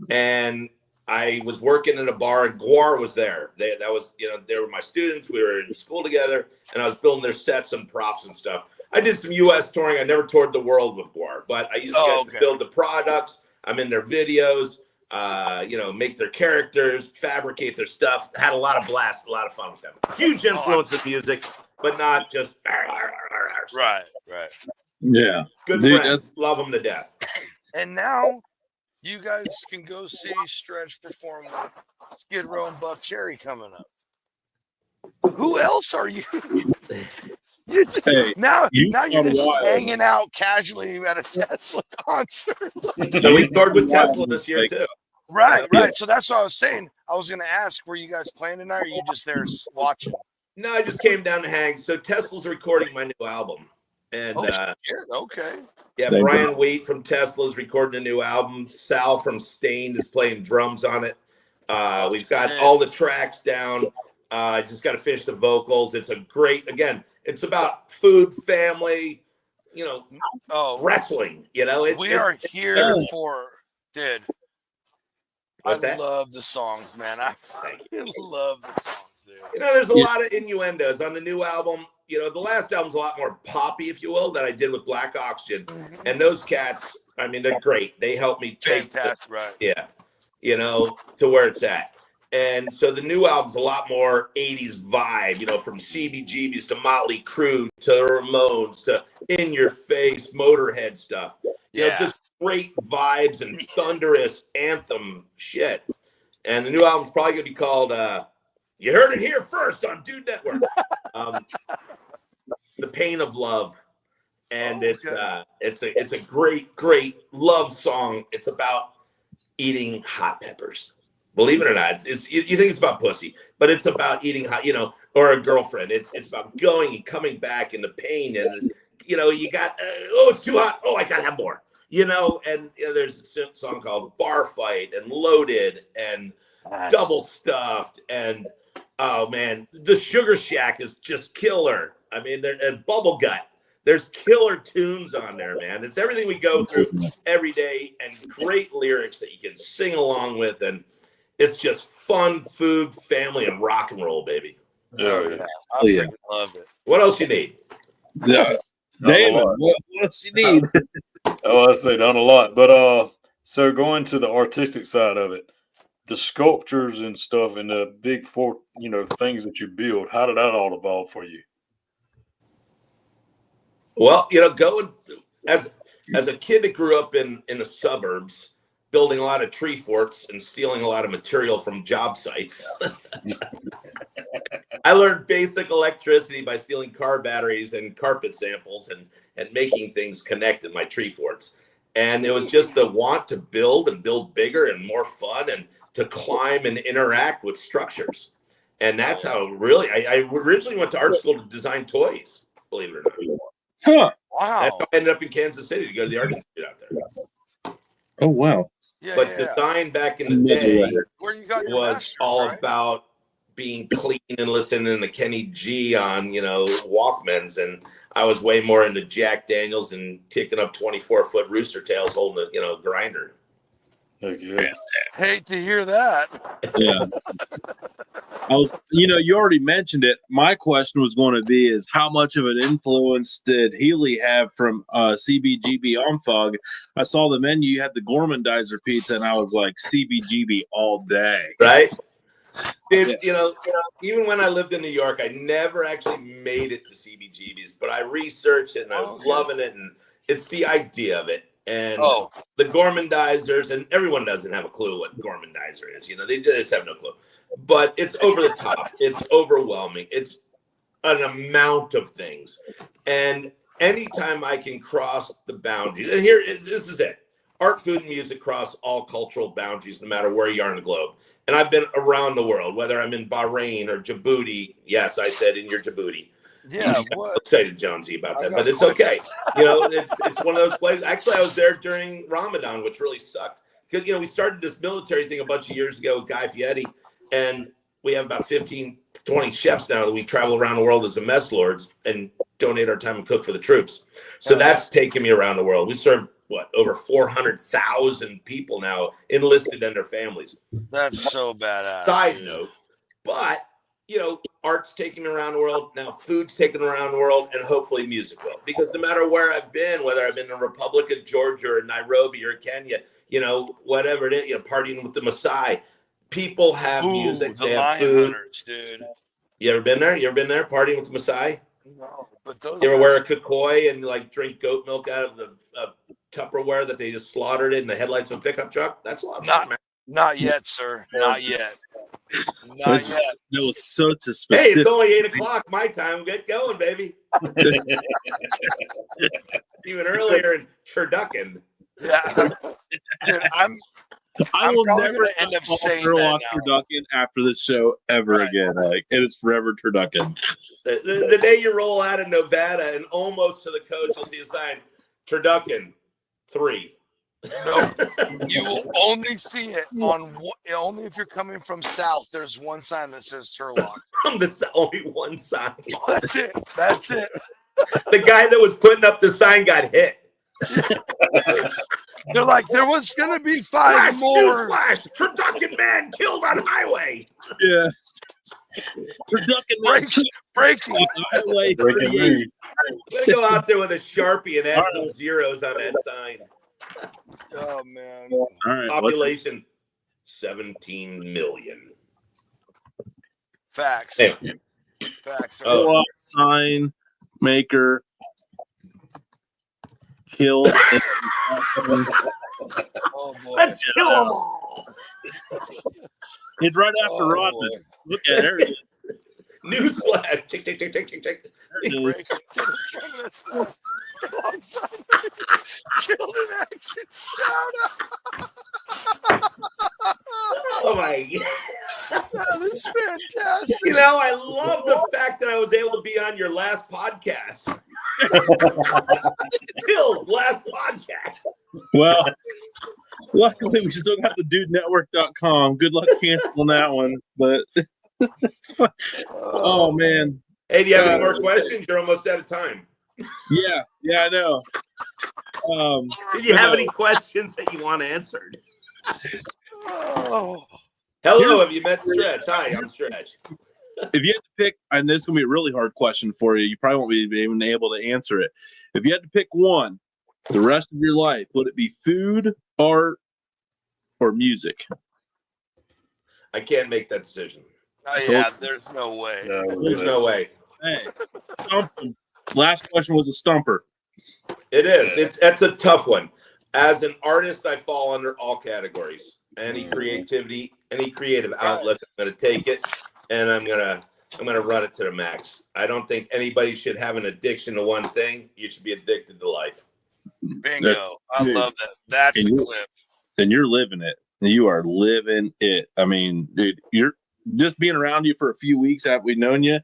and I was working in a bar, and Guar was there. That was, they were my students. We were in school together, and I was building their sets and props and stuff. I did some U.S. touring. I never toured the world with Guar, but I used to get to build the products. I'm in their videos, make their characters, fabricate their stuff. Had a lot of blast, a lot of fun with them. Huge influence of music, but not just right. Yeah. Good Dude, friends, love them to death. And now you guys can go see Stretch perform with Skid Row and Buck Cherry coming up. Who else are you? Hey, now you you're are just wild. hanging out casually at a Tesla concert. So we toured with Tesla this year too. Right. So that's what I was saying. I was going to ask, were you guys playing tonight, or are you just there watching? No, I just came down to hang. So Tesla's recording my new album, and Okay. yeah, Thank Brian Waite from Tesla's recording a new album. Sal from Stained is playing drums on it. We've got all the tracks down. Just got to finish the vocals. It's a great, again, it's about food, family, wrestling. We are here for, dude. What's that? Love the songs, man. I fucking love the songs, dude. There's a lot of innuendos on the new album. The last album's a lot more poppy, if you will, that I did with Black Oxygen. And those cats, I mean, they're great. They helped me take Fantastic, right? Yeah, to where it's at. And so the new album's a lot more 80s vibe, from CBGBs to Motley Crue to the Ramones to In Your Face, Motorhead stuff. Just great vibes and thunderous anthem shit. And the new album's probably going to be called, you heard it here first on Dude Network. The Pain of Love. And it's a great love song. It's about eating hot peppers. Believe it or not, it's you think it's about pussy, but it's about eating hot, or a girlfriend. It's about going and coming back and the pain, and you got it's too hot. Oh, I gotta have more. And there's a song called Bar Fight and Loaded and Double Stuffed, and oh man, the Sugar Shack is just killer. I mean, and Bubble Gut. There's killer tunes on there, man. It's everything we go through every day, and great lyrics that you can sing along with, and it's just fun, food, family, and rock and roll, baby. Yeah. I freaking love it. What else you need? Yeah. David, what else you need? Oh, I say done a lot, but so going to the artistic side of it, the sculptures and stuff, and the big things that you build. How did that all evolve for you? Well, going as a kid that grew up in the suburbs, building a lot of tree forts and stealing a lot of material from job sites. I learned basic electricity by stealing car batteries and carpet samples and making things connect in my tree forts. And it was just the want to build and build bigger and more fun, and to climb and interact with structures. And that's how really, I originally went to art school to design toys, believe it or not. Huh. Wow. I ended up in Kansas City to go to the Art Institute out there. Oh, wow. Yeah, But design back in the day where you got your was masters, all right? about being clean and listening to Kenny G on, Walkmans. And I was way more into Jack Daniels and kicking up 24-foot rooster tails holding a, grinder. Heck yeah. Hate to hear that. Yeah. You already mentioned it. My question was going to be is how much of an influence did Healy have from CBGB on Fog? I saw the menu, you had the Gormandizer pizza, and I was like, CBGB all day. Right? Dude, even when I lived in New York, I never actually made it to CBGB's, but I researched it and I was loving it. And it's the idea of it. And the Gormandizers, and everyone doesn't have a clue what Gormandizer is. They just have no clue. But it's over the top. It's overwhelming. It's an amount of things. And anytime I can cross the boundaries, and this is it. Art, food, and music cross all cultural boundaries, no matter where you are in the globe. And I've been around the world, whether I'm in Bahrain or Djibouti. Yes, I said in your Djibouti. Yeah, I'm excited, Jonesy, about that, but it's okay. It's one of those places. Actually, I was there during Ramadan, which really sucked because we started this military thing a bunch of years ago with Guy Fieri, and we have about 15, 20 chefs now that we travel around the world as the mess lords and donate our time and cook for the troops. So that's taken me around the world. We serve over 400,000 people now enlisted and their families. That's so badass. Side note, but art's taking me around the world. Now food's taking me around the world, and hopefully music will. Because no matter where I've been, whether I've been in the Republic of Georgia or Nairobi or Kenya, whatever it is, partying with the Maasai, people have music. The they have lion food. hunters, dude. You ever been there? Partying with the Maasai? No, but those You ever wear a kukoi and drink goat milk out of the Tupperware that they just slaughtered it in the headlights of a pickup truck? That's a lot of fun, man. Not yet, sir. Not yet. Not yet. That was such a Hey, specific. it's only 8:00 my time. Get going, baby. Even earlier in Turducken. Yeah. Dude, I will probably never gonna end up saying girl that off now. Turducken after this show ever Right. again. It is forever Turducken. The day you roll out of Nevada and almost to the coast, you'll see a sign, Turducken 3. No, you will only see it only if you're coming from south. There's one sign that says Turlock. There's only one sign. That's it. That's it. The guy that was putting up the sign got hit. They're like, there was gonna be 5 more. Flash! Turducken man killed on highway. Yeah. Turducken Breaking. highway Breaking 38. news. I'm gonna go out there with a Sharpie and add some zeros on that sign. Oh man. All right. Population 17 million. Facts. Hey. Facts. Oh. Pull up, sign maker. Kill. Oh boy. Let's kill them all. It's right after Oh, Rodman. boy. Look at it. There it is. Newsflash. Tick, tick, tick, tick, tick, tick. Breaking to the train. Alongside killed in action. Shout out. Oh my God. That is fantastic. I love the fact that I was able to be on your last podcast. Bill, last podcast. Well, luckily we still got the dudenetwork.com. Good luck canceling that one, but it's fun. Oh man. Hey, do you have any more questions? You're almost out of time. Yeah, I know. Did you have any questions that you want answered? Oh. Hello, have you met Stretch? Hi, I'm Stretch. If you had to pick, and this is going to be a really hard question for you, you probably won't be even able to answer it. If you had to pick one the rest of your life, would it be food, art, or music? I can't make that decision. Oh, yeah, there's no way. There's no way. Hey, stump 'em. Last question was a stumper. It is. That's a tough one. As an artist, I fall under all categories. Any creativity, any creative outlet, I'm going to take it, and I'm gonna run it to the max. I don't think anybody should have an addiction to one thing. You should be addicted to life. Bingo! I love that. That's the clip. And you're living it. You are living it. I mean, dude, you're just being around you for a few weeks after we've known you.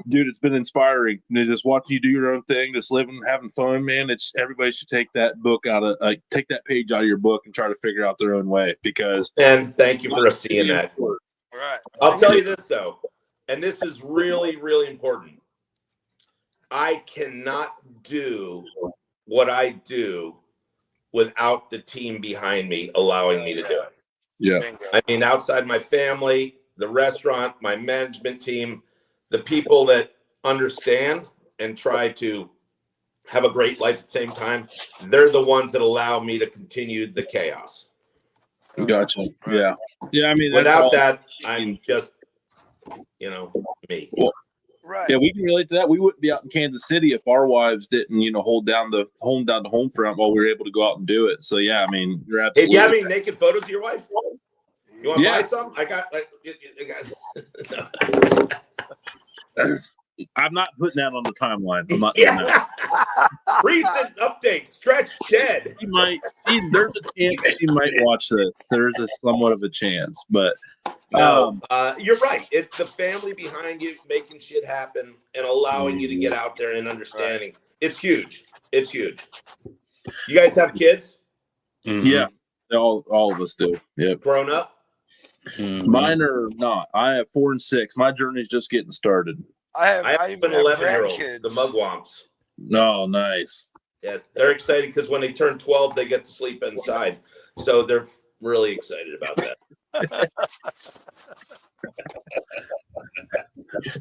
Dude, it's been inspiring. Just watching you do your own thing, just living, having fun, man. It's everybody should take that book out of take that page out of your book and try to figure out their own way. Because and thank you for seeing that. Right. I'll tell you this though, and this is really, really important. I cannot do what I do without the team behind me allowing me to do it. Yeah. I mean, outside my family, the restaurant, my management team, the people that understand and try to have a great life at the same time, they're the ones that allow me to continue the chaos. Gotcha. Yeah. Yeah. I mean, without that, I'm just, me. Well, right. Yeah, we can relate to that. We wouldn't be out in Kansas City if our wives didn't, hold down the home front while we were able to go out and do it. So yeah, I mean, you're absolutely. Hey, do you have any naked photos of your wife? You want to buy some? I got. I'm not putting that on the timeline. I'm not doing that. Recent updates. Stretch dead. She might see. There's a chance she might watch this. There's a somewhat of a chance, but no, you're right. It's the family behind you making shit happen and allowing you to get out there and understanding. Right. It's huge. It's huge. You guys have kids? Mm-hmm. Yeah, all of us do. Yeah. Grown up? Mm-hmm. Mine are not. I have 4 and 6. My journey's just getting started. I have an 11-year-old, the Mugwumps. No, nice. Yes, they're excited because when they turn 12, they get to sleep inside. So they're really excited about that.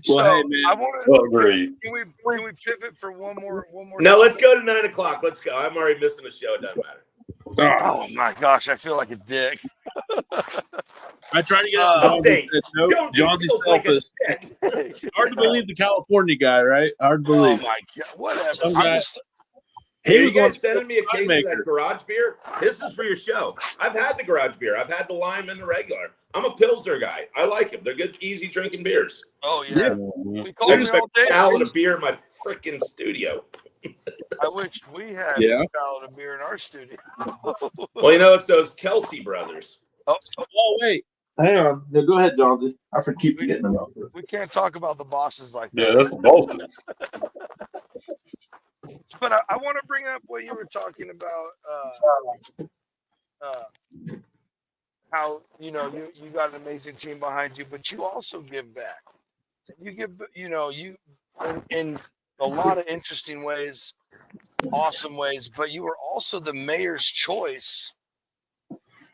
So, hey, man. I want to agree. Can we pivot for one more? No, let's go to 9 o'clock. Let's go. I'm already missing the show. It doesn't matter. Oh my gosh, I feel like a dick. I try to get out update. John's selfish. Hard to believe the California guy, right? Hard to believe. Oh my god, whatever. Some guy, hey, you guys sending me a case of that garage beer? This is for your show. I've had the garage beer. I've had the lime and the regular. I'm a Pilsner guy. I like them. They're good, easy drinking beers. Oh yeah. We call them all day. Gallon of beer in my freaking studio. I wish we had a gallon of beer in our studio. Well, it's those Kelsey brothers. Oh wait. Hang on. No, go ahead, Jonesy. I keep forgetting about this. We can't talk about the bosses like that. Yeah, that's the bosses. But I want to bring up what you were talking about. How you got an amazing team behind you, but you also give back. You give, in a lot of interesting ways, awesome ways. But you were also the mayor's choice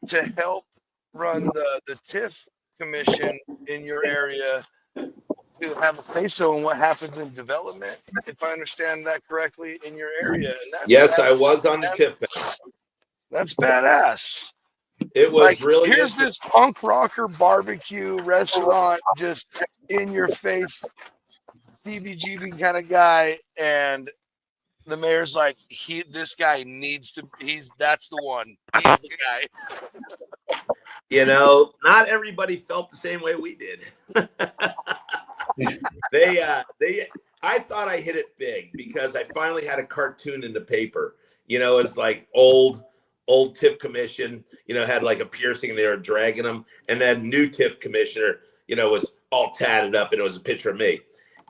to help run the TIF commission in your area, to have a say-so in what happens in development, if I understand that correctly, in your area. And yes, I was on the TIF panel. That's badass. It was really. Here's this punk rocker barbecue restaurant, just in your face, CBGB kind of guy, and the mayor's like, this guy needs to. That's the one. He's the guy. Not everybody felt the same way we did. I thought I hit it big because I finally had a cartoon in the paper. It's like old TIF commission, had like a piercing and they were dragging them. And then new TIF commissioner, was all tatted up and it was a picture of me.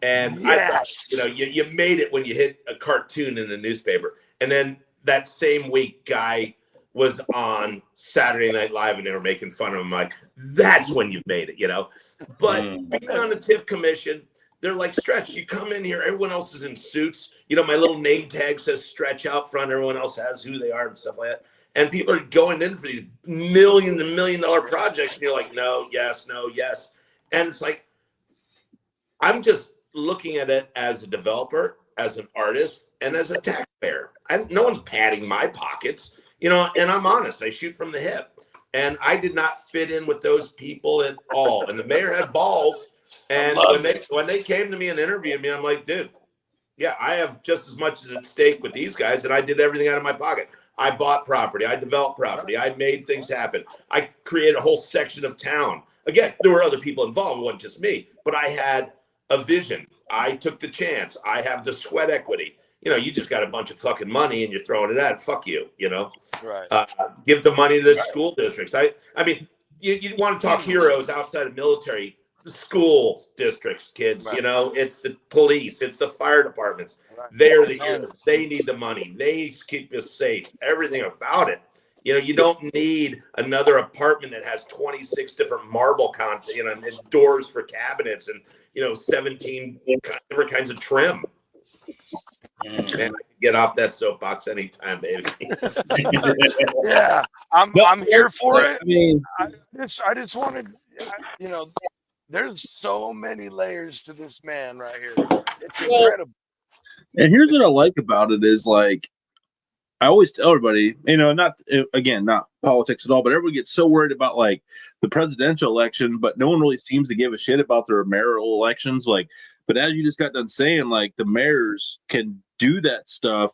And yes. I thought, you made it when you hit a cartoon in the newspaper. And then that same week, Guy was on Saturday Night Live and they were making fun of him. Like, that's when you've made it, But being on the TIF commission, they're like, Stretch, you come in here, everyone else is in suits. You know, my little name tag says Stretch out front. Everyone else has who they are and stuff like that. And people are going in for these $1 million projects. And you're like, no, yes, no, yes. And it's like, I'm just looking at it as a developer, as an artist, and as a taxpayer. No one's padding my pockets, you know, and I'm honest. I shoot from the hip. And I did not fit in with those people at all. And the mayor had balls. And when they came to me and interviewed me, I'm like, dude, yeah, I have just as much at stake with these guys. And I did everything out of my pocket. I bought property. I developed property. I made things happen. I created a whole section of town. Again, there were other people involved. It wasn't just me. But I had a vision. I took the chance. I have the sweat equity. You know, you just got a bunch of fucking money and you're throwing it at. Fuck you, you know. Right. Give the money to the school districts. I mean, you want to talk heroes outside of military, the school districts, kids. Right. You know, it's the police, it's the fire departments. Right. They're the heroes. They need the money. They keep us safe. Everything about it. You know, you don't need another apartment that has 26 different marble content, you know, and doors for cabinets and, you know, 17 different kinds of trim. Man, I can get off that soapbox anytime, baby. Yeah, I'm here for it. I mean, I just wanted, you know, there's so many layers to this man right here. It's incredible. And here's what I like about it is, like, I always tell everybody, you know, not politics at all, but everybody gets so worried about like the presidential election, but no one really seems to give a shit about their mayoral elections. Like, but as you just got done saying, like the mayors can do that stuff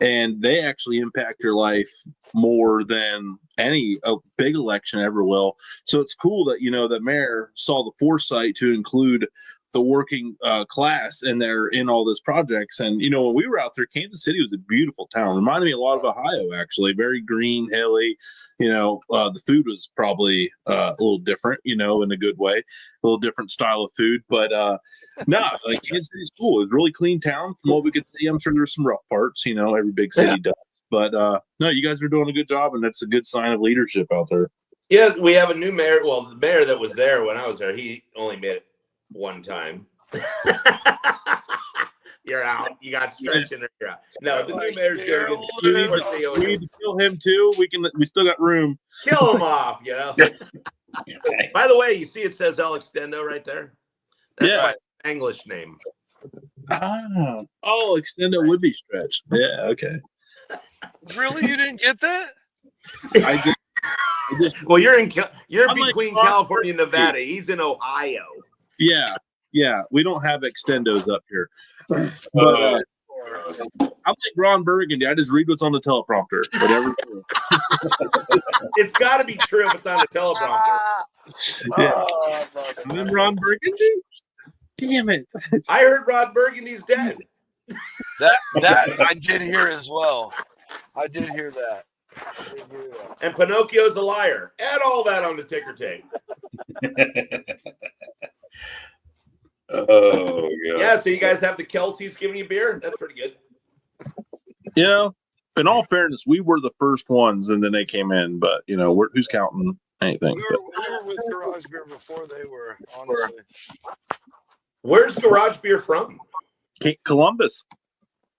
and they actually impact your life more than any big election ever will. So it's cool that, you know, the mayor saw the foresight to include the working class and they're in all those projects. And, you know, when we were out there, Kansas City was a beautiful town. Reminded me a lot of Ohio, actually. Very green, hilly. You know, the food was probably a little different, you know, in a good way. A little different style of food. But like Kansas City's cool. It was a really clean town from what we could see. I'm sure there's some rough parts, you know, every big city does. But no, you guys are doing a good job, and that's a good sign of leadership out there. Yeah, we have a new mayor. Well, the mayor that was there when I was there, he only made it one time. You're out. You got Stretch in there. You're out. No, the new mayor's doing good. We need to kill him too. We still got room. Kill him off, you know. By the way, you see it says El Extendo right there? That's my English name. Oh, Extendo would be Stretch. Yeah, okay. Really? You didn't get that? I did. Well, you're between California and Nevada. He's in Ohio. Yeah. We don't have extendos up here. But, I'm like Ron Burgundy. I just read what's on the teleprompter. Whatever. It's got to be true if it's on the teleprompter. Yeah. Remember Ron Burgundy? Damn it! I heard Ron Burgundy's dead. That I did hear as well. I did hear that. And Pinocchio's a liar. Add all that on the ticker tape. Oh, God. Yeah, so you guys have the Kelseys giving you beer? That's pretty good. You know, in all fairness, we were the first ones, and then they came in. But, you know, who's counting anything? We were with Garage Beer before they were, honestly. Where's Garage Beer from? Columbus.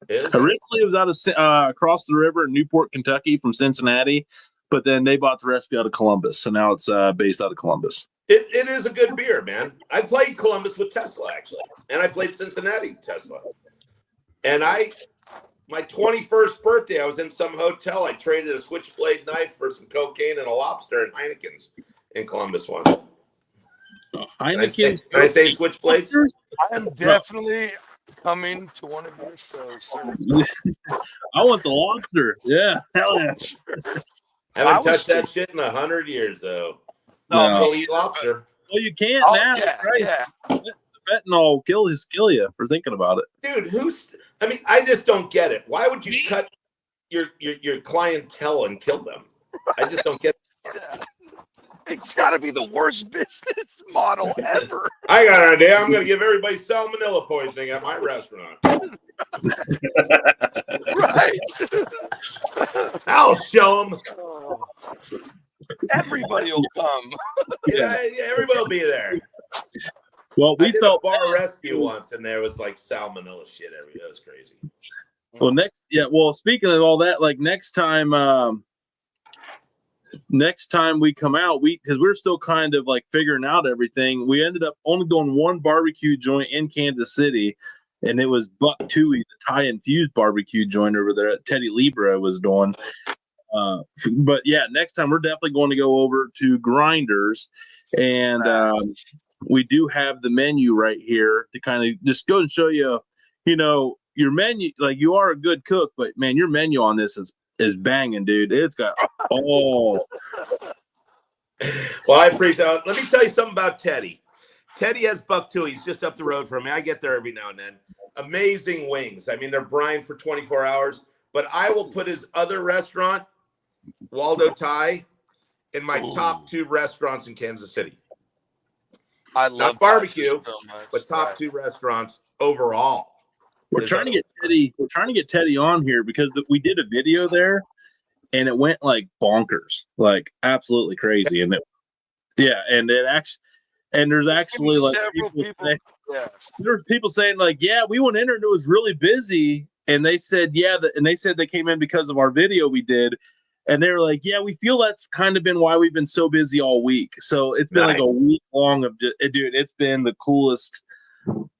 Originally, it was out of across the river in Newport, Kentucky, from Cincinnati. But then they bought the recipe out of Columbus, so now it's based out of Columbus. It is a good beer, man. I played Columbus with Tesla, actually. And I played Cincinnati Tesla. And my 21st birthday, I was in some hotel. I traded a switchblade knife for some cocaine and a lobster and Heineken's in Columbus once. Heineken. Can I say switchblades? I am definitely coming to one of your shows, sir. I want the lobster. Yeah, hell yeah. Haven't touched that shit in 100 years, though. No, go eat lobster. Well, you can't now. Yeah, right? Yeah. Fentanyl kill you for thinking about it. Dude, I just don't get it. Why would you cut your clientele and kill them? I just don't get it. It's got to be the worst business model ever. I got an idea. I'm going to give everybody salmonella poisoning at my restaurant. Right. I'll show them. Everybody will come. Yeah, everybody will be there. Well, I we did felt a bar bad. rescue once, and there was like salmonella shit every day. It was crazy. Well, well, speaking of all that, like next time we come out, because we're still kind of like figuring out everything. We ended up only doing one barbecue joint in Kansas City, and it was Buck Tooey, the Thai infused barbecue joint over there that Teddy Libra was doing. But yeah, next time we're definitely going to go over to Grinders, and we do have the menu right here to kind of just go and show you, your menu. Like, you are a good cook, but man, your menu on this is banging, dude. It's got Well, I appreciate it. Let me tell you something about Teddy. Teddy has Buck Tooey. He's just up the road from me. I get there every now and then. Amazing wings. I mean, they're brined for 24 hours, but I will put his other restaurant, Waldo Thai, in my top 2 restaurants in Kansas City. I love Not barbecue, so much. but top 2 restaurants overall. We're trying to get Teddy. We're trying to get Teddy on here because we did a video there, and it went like bonkers, like absolutely crazy. And and there's actually like there's people saying like, yeah, we went in there and it was really busy, and they said they came in because of our video we did, and they were like, yeah, we feel that's kind of been why we've been so busy all week. So it's been like a week long of dude, it's been the coolest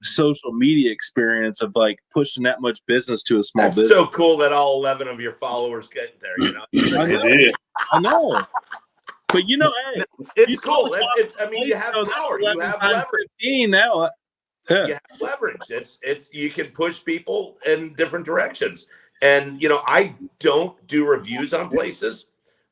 social media experience of like pushing that much business to a small business. So cool that all 11 of your followers get there, I know. But hey, it's cool. I mean, you have power. You have leverage. 15 now. Yeah. You have leverage. It's you can push people in different directions. And I don't do reviews on places.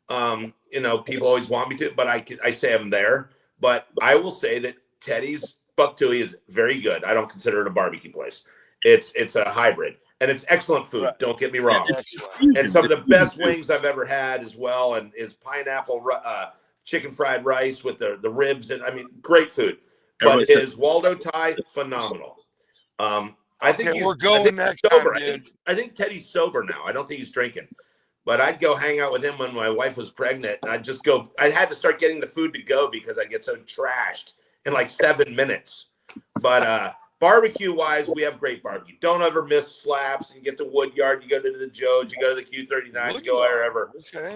People always want me to, but I say I'm there. But I will say that Teddy's Buck Tooey is very good. I don't consider it a barbecue place. It's a hybrid, and it's excellent food. Right. Don't get me wrong. And some of the best wings I've ever had as well, and is pineapple chicken fried rice with the ribs, and I mean, great food. But his Waldo Thai, phenomenal. I think we're going next sober. Time, dude. I think Teddy's sober now. I don't think he's drinking. But I'd go hang out with him when my wife was pregnant, and I had to start getting the food to go because I'd get so trashed in like 7 minutes. But barbecue wise, we have great barbecue. Don't ever miss Slaps and get to Woodyard. You go to the Joe's, you go to the Q39, you go wherever. Okay.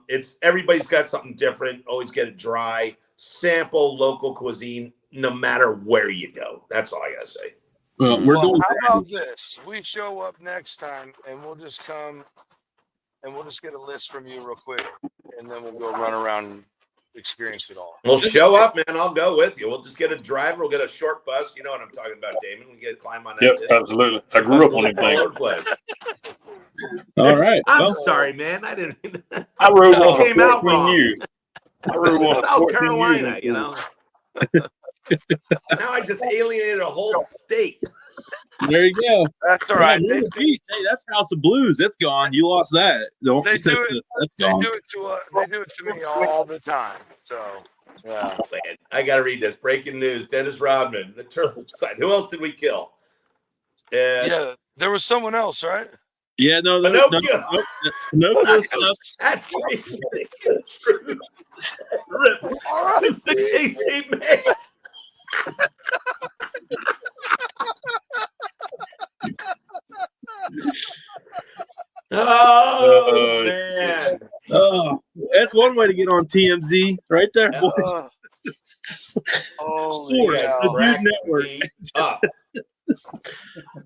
It's everybody's got something different. Always get it dry. Sample local cuisine no matter where you go. That's all I gotta say. Well, how about this? We show up next time and we'll just come and we'll just get a list from you real quick, and then we'll go run around and experience it all. We'll show up, man. I'll go with you. We'll just get a driver. We'll get a short bus. You know what I'm talking about, Damon. We get climb on that. Yep, absolutely. I grew up on that thing. All right. I'm sorry, man. I didn't. I rode one for came out 14 wrong. years. I rode one for South 14 Carolina, years. Now I just alienated a whole state. There you go. That's all right. Hey, that's House of Blues. It's gone. You lost that. That's gone. They do it to me all the time. So, yeah. Oh, man. I got to read this. Breaking news. Dennis Rodman, the Turtle side. Who else did we kill? Yeah, there was someone else, right? Yeah, no. Pinocchio stuff. That's true. The JC man. Oh man! Oh, that's one way to get on TMZ, right there, boys. Source, the Dude Network.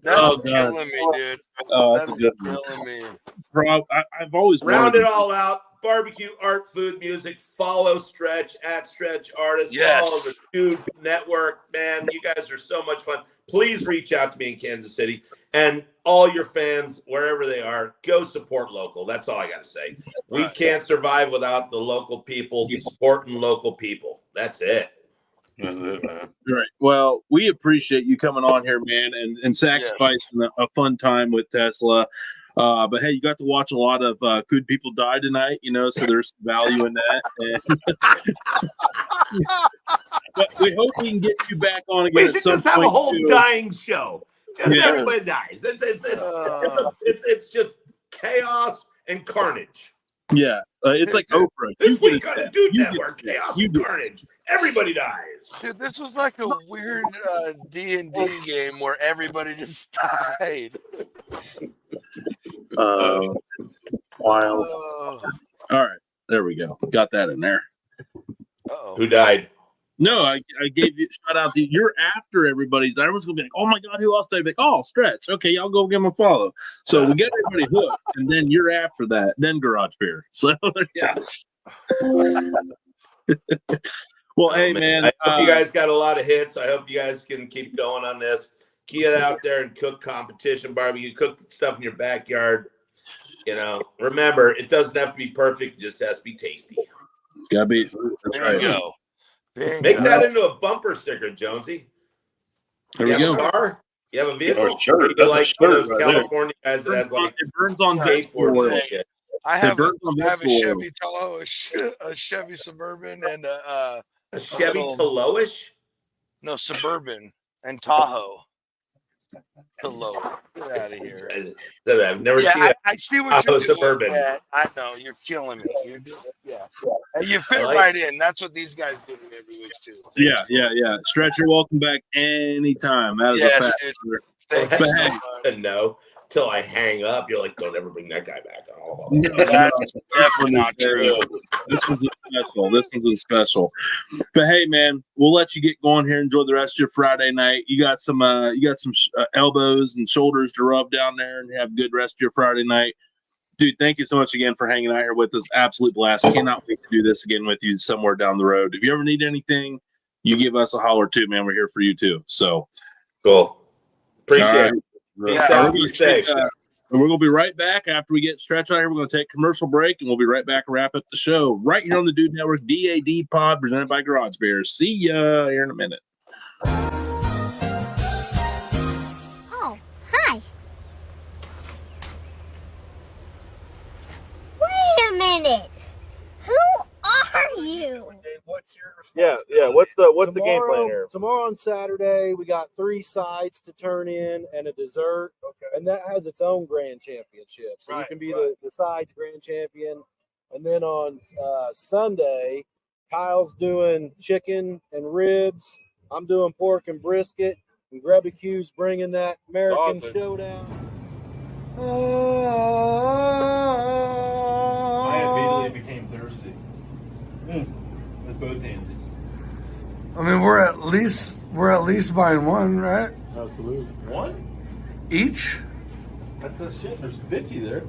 That's killing me, dude. That's a good one. Killing me. Bro, I've always round it all out. Barbecue, art, food, music. Follow Stretch at Stretch Artists. Yes. Follow the Dude Network. Man, you guys are so much fun. Please reach out to me in Kansas City, and all your fans, wherever they are, go support local. That's all I got to say. We can't survive without the local people supporting local people. That's it. That's it, man. Right. Well, we appreciate you coming on here, man, and sacrificing a fun time with Tesla. But hey, you got to watch a lot of good people die tonight, so there's some value in that. But we hope we can get you back on again. We should just have a whole dying show. Everybody dies. It's just chaos and carnage. Yeah, it's like Oprah. This You week get on the that. Dude You Network, get that. Chaos You and get Carnage. Everybody dies. Dude, this was like a weird D&D game where everybody just died. Wild. Oh. All right, there we go. Got that in there. Uh-oh. Who died? No, I gave you shout out to you. You're after everybody. Everyone's gonna be like, "Oh my god, who else died?" Like, "Oh, Stretch. Okay, y'all go give him a follow." So we get everybody hooked, and then you're after that. Then Garage Beer. So yeah. Well, hey man, I hope you guys got a lot of hits. I hope you guys can keep going on this. Get out there and cook competition barbecue. Cook stuff in your backyard. You know, remember, it doesn't have to be perfect. It just has to be tasty. gotta be. That's There right. you go. Make that into a bumper sticker, Jonesy. There You we have go. a car? You have a vehicle? Or a shirt. Or you That's a like shirt one of those right there. California guys that has like It burns on skateboards vegetable and oil. shit? I have burns on a vegetable oil. Chevy Tahoe, a Chevy Suburban, and A Chevy little- Tahoe-ish? no Suburban and Tahoe. Tahoe. Get out of here. I've never seen Yeah, it. I see what Tahoe you're doing. Suburban. Yeah, I know you're killing me. Yeah, and you fit I like- right in. That's what these guys do every week too. Yeah. Stretch, you're welcome back anytime. That is a Yes, fact. dude. Well, Thank that's you so not much. good to know till I hang up. You're like, don't ever bring that guy back. Oh, That's definitely not true. This one's a special. But hey, man, we'll let you get going here. Enjoy the rest of your Friday night. You got some elbows and shoulders to rub down there, and have a good rest of your Friday night. Dude, thank you so much again for hanging out here with us. Absolute blast. Cannot wait to do this again with you somewhere down the road. If you ever need anything, you give us a holler too, man. We're here for you too. So cool. Appreciate all right. it. Peace Yeah. out. Be safe. We're going to be right back after we get Stretch out here. We're going to take a commercial break, and we'll be right back and wrap up the show right here on the Dude Network, D.A.D. Pod, presented by Garage Bears. See ya here in a minute. Oh, hi. Wait a minute. Who are you? Yeah. What's the game plan here? Tomorrow on Saturday, we got 3 sides to turn in and a dessert, and that has its own grand championship. So you can be the sides grand champion. And then on Sunday, Kyle's doing chicken and ribs. I'm doing pork and brisket. And Grubby Q's bringing that American Showdown. I immediately became thirsty. With both hands. I mean, we're at least buying one, right? Absolutely. One? Each. At the shit, there's 50 there.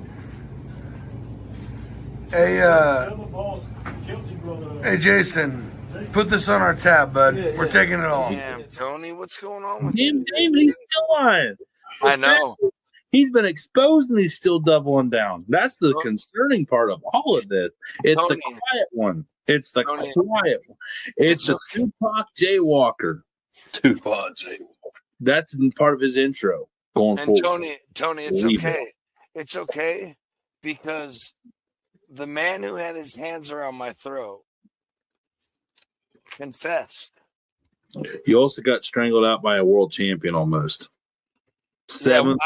Hey, Show the balls, Kelsey brother. hey, Jason, put this on our tab, bud. Yeah, We're yeah. taking it all. Damn, Tony, what's going on with Damn, you? he's still on. I know. He's been exposed and he's still doubling down. That's the concerning part of all of this. It's the Tony. quiet one. It's the Tony. quiet one. It's the Tupac Jaywalker. Tupac Jaywalker. That's part of his intro going And forward. Tony, it's Believe okay. It's okay because the man who had his hands around my throat confessed. He also got strangled out by a world champion almost. Seventh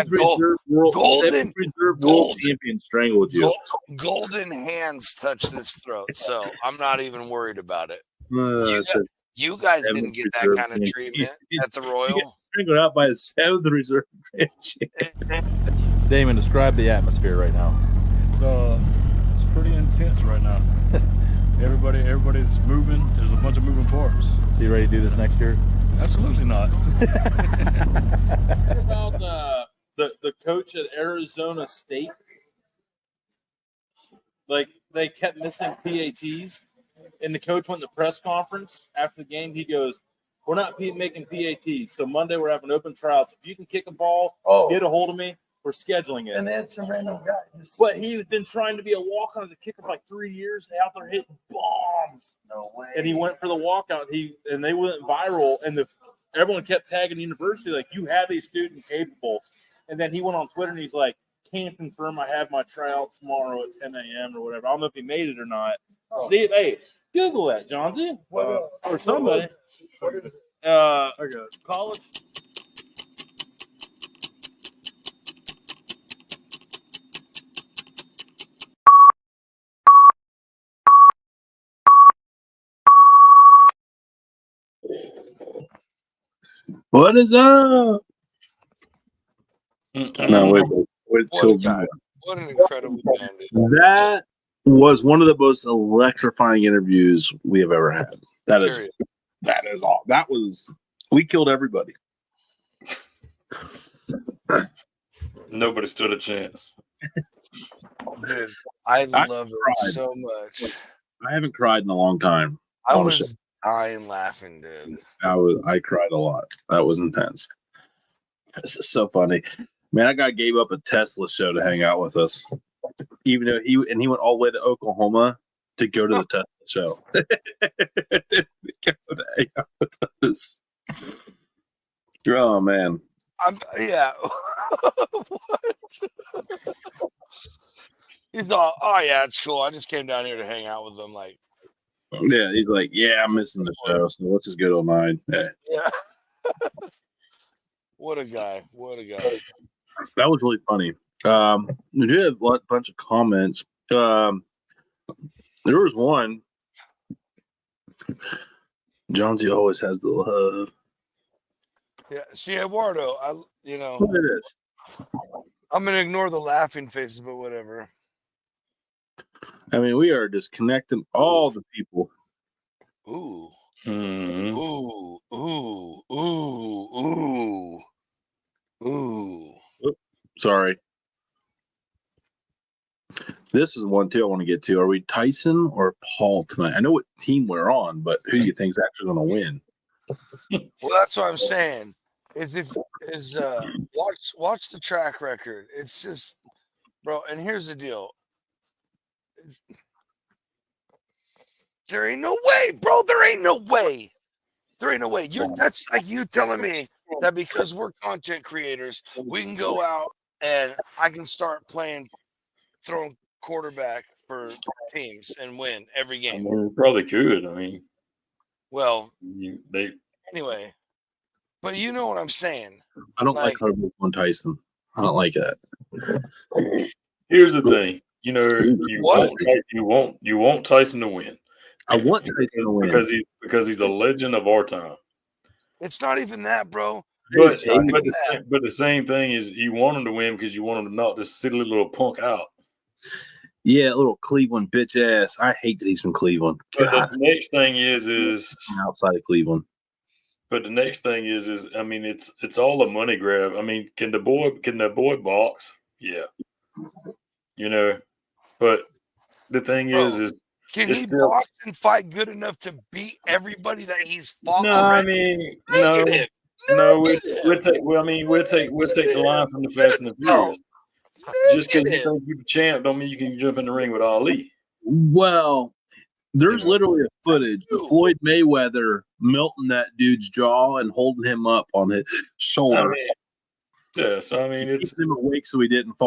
reserve world champion strangled you. Golden hands touched this throat, so I'm not even worried about it. That's You guys didn't get that kind of treatment at the He Royal. got strangled out by a 7th reserve champion. Damon, describe the atmosphere right now. It's pretty intense right now. Everybody's moving. There's a bunch of moving parts. So you ready to do this next year? Absolutely not. What about the coach at Arizona State? Like, they kept missing PATs, and the coach went to the press conference after the game. He goes, "We're not making PATs, so Monday we're having open tryouts. If you can kick a ball, get a hold of me. We're scheduling it." And then some random guy. But he's been trying to be a walk-on as a kicker for like 3 years, out there hitting bombs. No way. And he went for the walkout. And they went viral, and everyone kept tagging the university like, "You have a student capable." And then he went on Twitter and he's like, "Can't confirm I have my tryout tomorrow at 10 a.m. or whatever." I don't know if he made it or not. See it? Hey, Google that, Johnsy, or somebody. College. What is up? No, wait till What an incredible man, dude. that was one of the most electrifying interviews we have ever had. That is all. That was, we killed everybody. Nobody stood a chance. Dude, I love it so much. I haven't cried in a long time. I honestly. was dying laughing, dude. I cried a lot. That was intense. This is so funny. Man, that guy gave up a Tesla show to hang out with us. Even though he went all the way to Oklahoma to go to the Tesla show. To hang out with us. Oh man. Yeah. What? He's all, oh yeah, it's cool. I just came down here to hang out with them. Like, yeah, he's like, yeah, I'm missing the show, so let's just go to mine. Yeah. What a guy. What a guy. That was really funny. We did have a bunch of comments. There was one. Jonesy always has the love. Yeah. See, Eduardo, Look at this. I'm gonna ignore the laughing faces, but whatever. I mean, we are just connecting all the people. Ooh. Mm-hmm. Ooh. Ooh. Ooh. Ooh. Ooh. Sorry. This is one too I want to get to. Are we Tyson or Paul tonight? I know what team we're on, but who do you think is actually going to win? Well, that's what I'm saying. Watch the track record. It's just, bro. And here's the deal. There ain't no way, bro. There ain't no way. There ain't no way. That's like you telling me that because we're content creators, we can go out and I can start throwing quarterback for teams and win every game. I mean, we probably could. I mean, well, they anyway. But you know what I'm saying. I don't like Herbert on Tyson. I don't like that. Here's the thing. You know, you want Tyson to win. I want Tyson to win because he's a legend of our time. It's not even that, bro. But the same thing is you want him to win because you want him to knock this silly little punk out. Yeah, little Cleveland bitch ass. I hate that he's from Cleveland. But the next thing is outside of Cleveland. But the next thing is I mean, it's all a money grab. I mean, can the boy box? Yeah, you know. But the thing is can he box and fight good enough to beat everybody that he's fought? No, already? I mean, no. We'll take the line from the Fast and the Furious. Just because you think you're the champ, don't mean you can jump in the ring with Ali. Well, there's literally a footage of Floyd Mayweather melting that dude's jaw and holding him up on his shoulder. So I mean, it's him awake so he didn't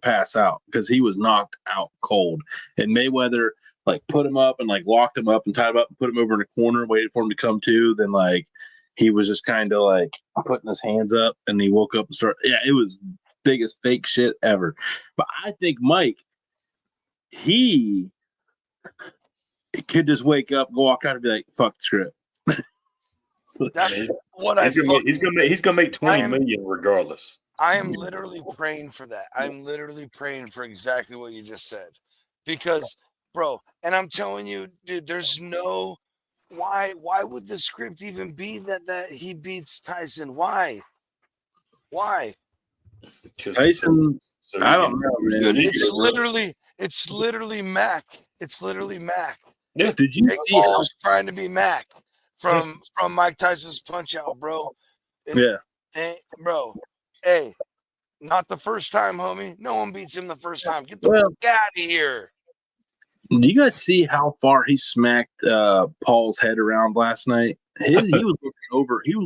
pass out because he was knocked out cold. And Mayweather put him up and locked him up and tied him up and put him over in a corner, waited for him to come to. Then he was just kind of putting his hands up and he woke up and started. Yeah, it was the biggest fake shit ever. But I think Mike, he could just wake up, go walk out and be like, "Fuck the script." That's what he's gonna make 20 million regardless. I am literally praying for that. I'm literally praying for exactly what you just said, because, bro, and I'm telling you, dude, there's no why would the script even be that he beats Tyson? Why? Tyson, I don't know, man. It's literally Mac. It's literally Mac. Yeah. Did you see Paul's trying to be Mac from Mike Tyson's Punch Out, bro? And, bro, hey, not the first time, homie. No one beats him the first time. Get the fuck out of here. Do you guys see how far he smacked Paul's head around last night? He was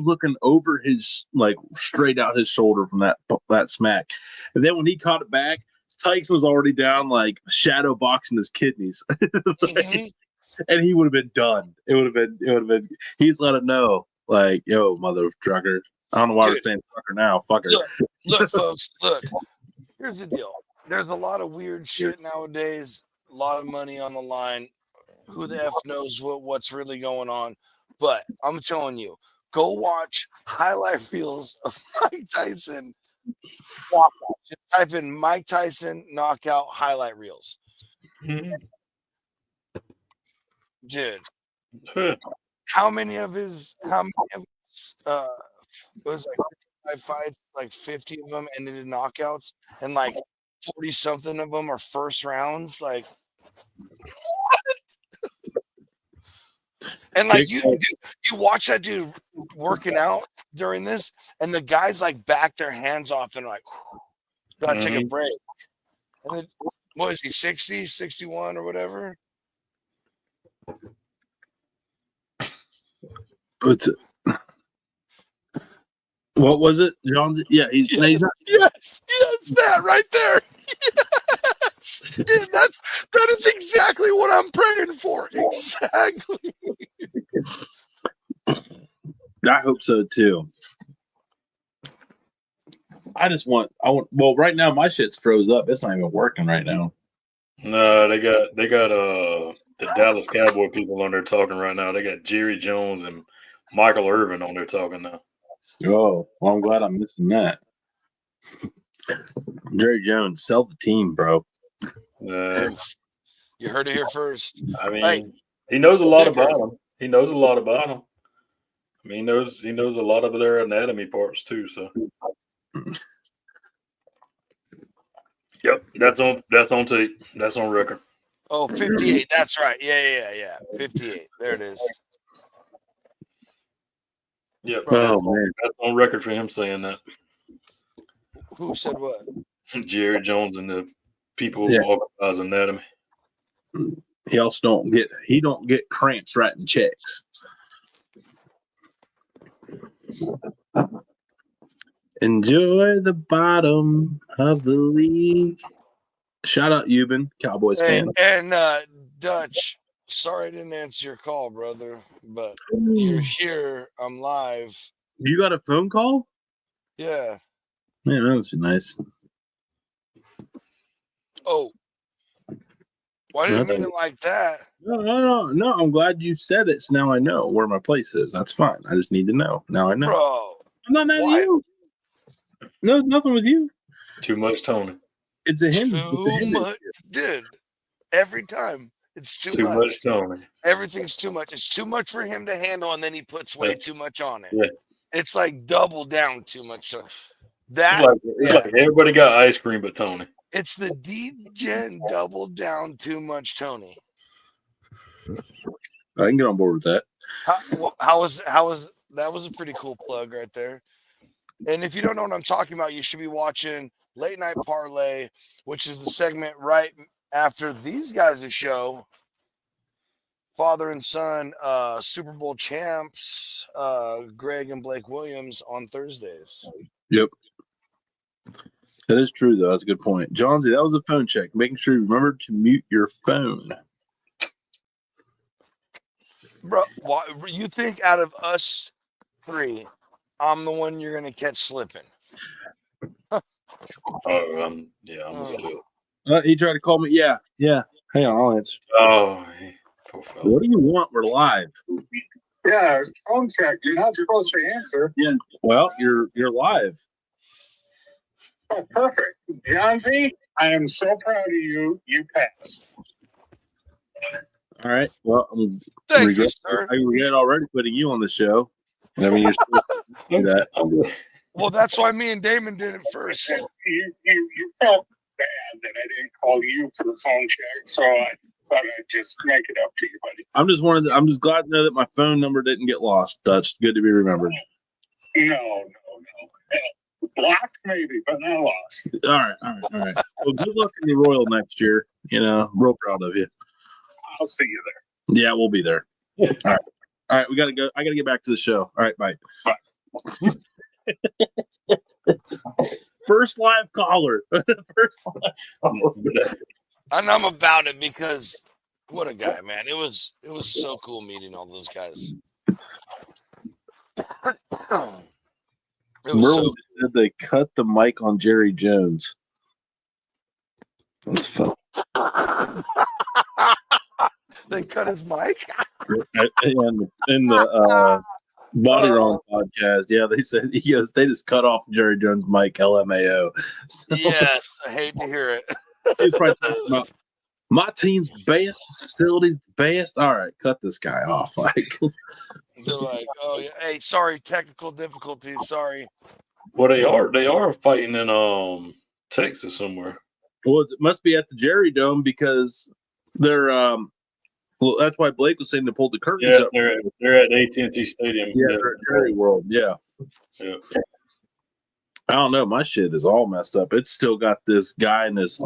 looking over his straight out his shoulder from that smack, and then when he caught it back, Tyson was already down shadow boxing his kidneys, and he would have been done. It would have been. He's let it know, yo, mother trucker. I don't know why we're saying trucker now. Fucker. Look, folks. Look. Here's the deal. There's a lot of weird shit nowadays. A lot of money on the line. Who the F knows what's really going on? But I'm telling you, go watch highlight reels of Mike Tyson knockout. Just type in Mike Tyson knockout highlight reels. Dude, how many of his it was like 55 fights, like 50 of them ended in knockouts, and like 40 something of them are first rounds. Like, and like you watch that dude working out during this, and the guys like back their hands off and like, gotta take a break. And then, what is he, 60, 61 or whatever? What was it, John? Yeah, he's yes, that right there. Yes. Dude, that is exactly what I'm praying for. Exactly. I hope so too. I want. Well, right now my shit's froze up. It's not even working right now. No, they got the Dallas Cowboy people on there talking right now. They got Jerry Jones and Michael Irvin on there talking now. Oh, well, I'm glad I'm missing that. Jerry Jones, sell the team, bro. You heard it here first. I mean, he knows a lot about them. He knows a lot about them. I mean, he knows a lot of their anatomy parts too. So, yep, that's on tape. That's on record. Oh, 58. That's right. Yeah. 58. There it is. Yep. That's on record for him saying that. Who said what? Jerry Jones and the people who organize anatomy. He also don't get cramps writing checks. Enjoy the bottom of the league. Shout out Euban, Cowboys fan. And Dutch, sorry I didn't answer your call, brother, but you're here. I'm live. You got a phone call? Yeah. Man, that was nice. Oh. Why did you mean it like that? No. I'm glad you said it, so now I know where my place is. That's fine. I just need to know. Now I know. Bro. I'm not mad at you. No, nothing with you. Too much Tony. It's a him. Too much. Dude, every time. It's too much Tony. Everything's too much. It's too much for him to handle, and then he puts way too much on it. Yeah. It's like double down too much. It's like everybody got ice cream but Tony. It's the D-Gen double down too much Tony. I can get on board with that. How was that was a pretty cool plug right there. And if you don't know what I'm talking about, you should be watching Late Night Parlay, which is the segment right after these guys' show. Father and son, Super Bowl champs, Greg and Blake Williams on Thursdays. Yep. That is true, though. That's a good point. Johnsy, that was a phone check. Making sure you remember to mute your phone. Bro, you think out of us three, I'm the one you're going to catch slipping? I'm asleep. He tried to call me. Yeah. Hang on, I'll answer. Oh, what do you want? We're live. Yeah, phone check. You're not supposed to answer. Yeah. Well, you're live. Oh, perfect. Johnsy, I am so proud of you. You passed. All right. Well, thank you, sir. I regret already putting you on the show. I mean, you're supposed to do that. Well, that's why me and Damon did it first. You felt bad that I didn't call you for the phone check, so I thought I'd just make it up to you, buddy. I'm just glad to know that my phone number didn't get lost. That's good to be remembered. No. Blocked maybe, but not lost. All right. Well, good luck in the Royal next year. Real proud of you. I'll see you there. Yeah, we'll be there. All right, we got to go. I got to get back to the show. All right, bye. First live caller. And I'm about it because what a guy, man. It was so cool meeting all those guys. Merlin said they cut the mic on Jerry Jones. That's fun. They cut his mic? in the Body Wrong podcast, yeah, they said they just cut off Jerry Jones' mic, LMAO. So, Yes, I hate to hear it. he's probably talking about my team's the best, facility's the best. All right, cut this guy off. Like, They're like, oh yeah, hey, sorry, technical difficulties. Sorry. Well, they are fighting in Texas somewhere. well, it must be at the Jerry Dome because they're well, that's why Blake was saying to pull the curtains Yeah, up. they're at AT&T Stadium. Yeah, they're at Jerry World. Yeah. Yeah. I don't know. My shit is all messed up. It's still got this guy and this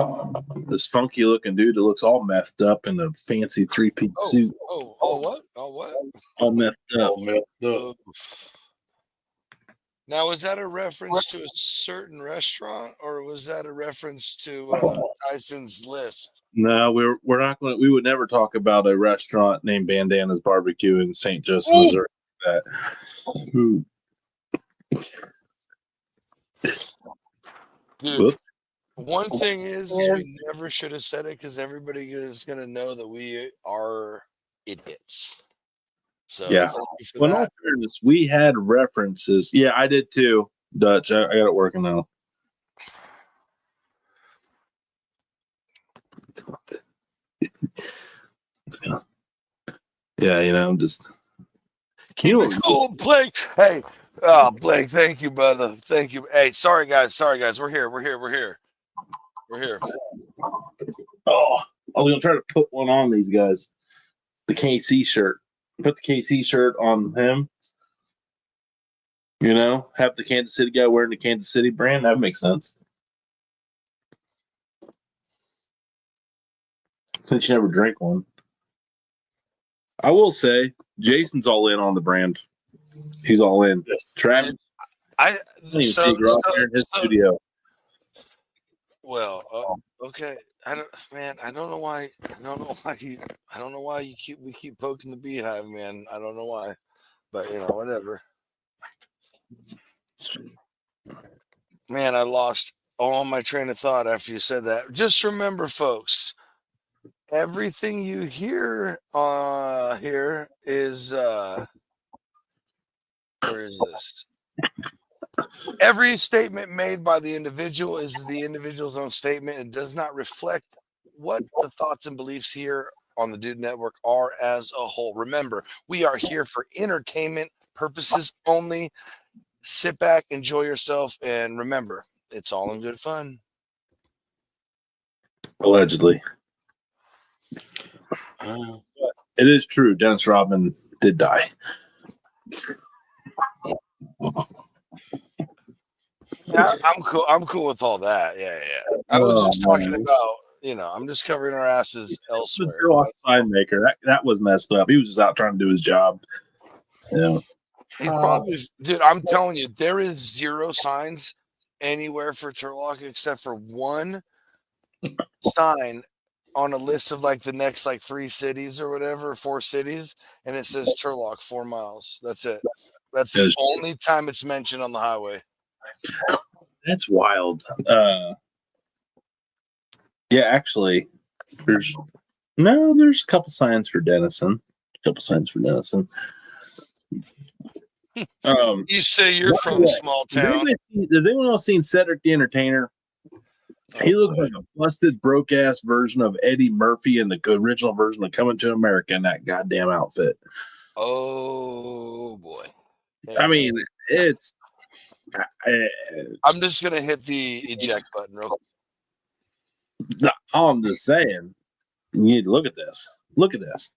funky looking dude that looks all messed up in a fancy 3-piece suit. Oh, what? Oh, what? All messed up. All messed up. Now, was that a reference to a certain restaurant, or was that a reference to Tyson's list? No, we're not going. We would never talk about a restaurant named Bandana's Barbecue in St. Joseph, Missouri. That. Dude, Whoops. one thing is we never should have said it because everybody is going to know that we are idiots. So Yeah. thank you for Well, in that. all fairness, we had references. Yeah, I did too, Dutch. I got it working now. Yeah, I'm just. Keep it cool, Blake. Hey, Blake, thank you, brother. Thank you. Hey, sorry guys. We're here. Oh, I was gonna try to put one on these guys. The KC shirt. Put the KC shirt on him. Have the Kansas City guy wearing the Kansas City brand. That makes sense. Since you never drink one. I will say, Jason's all in on the brand. He's all in. Yes. Travis, I didn't even see Rob here in his studio. Well, okay. I don't know why. We keep poking the beehive, man. I don't know why, but whatever. Man, I lost all my train of thought after you said that. Just remember, folks, everything you hear here is where is this? Every statement made by the individual is the individual's own statement. It does not reflect what the thoughts and beliefs here on the Dude Network are as a whole. Remember, we are here for entertainment purposes only. Sit back, enjoy yourself, and remember, it's all in good fun. Allegedly. It is true. Dennis Rodman did die. Yeah, I'm cool. I'm cool with all that. Yeah. I was just talking about, I'm just covering our asses elsewhere. Sign maker. That was messed up. He was just out trying to do his job. Yeah. He probably, dude, I'm telling you, there is zero signs anywhere for Turlock except for one sign on a list of the next 3 cities or whatever, 4 cities, and it says Turlock 4 miles. That's it. That's the only time it's mentioned on the highway. That's wild. Yeah, actually, there's a couple signs for Denison. You say you're from a small town. Has anyone else seen Cedric the Entertainer? He looks like a busted, broke-ass version of Eddie Murphy in the original version of Coming to America in that goddamn outfit. Oh, boy. I mean, it's... I'm just going to hit the eject button real quick. I'm just saying, you need to look at this. Look at this.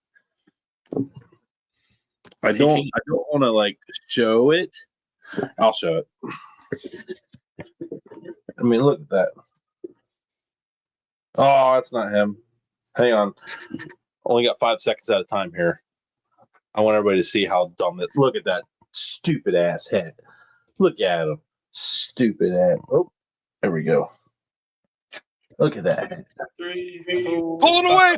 I don't want to show it. I'll show it. I mean, look at that. Oh, that's not him. Hang on. Only got 5 seconds at a time here. I want everybody to see how dumb it is. Look at that stupid ass head. Look at him. Stupid ass. Oh, there we go. Look at that. Pull it away.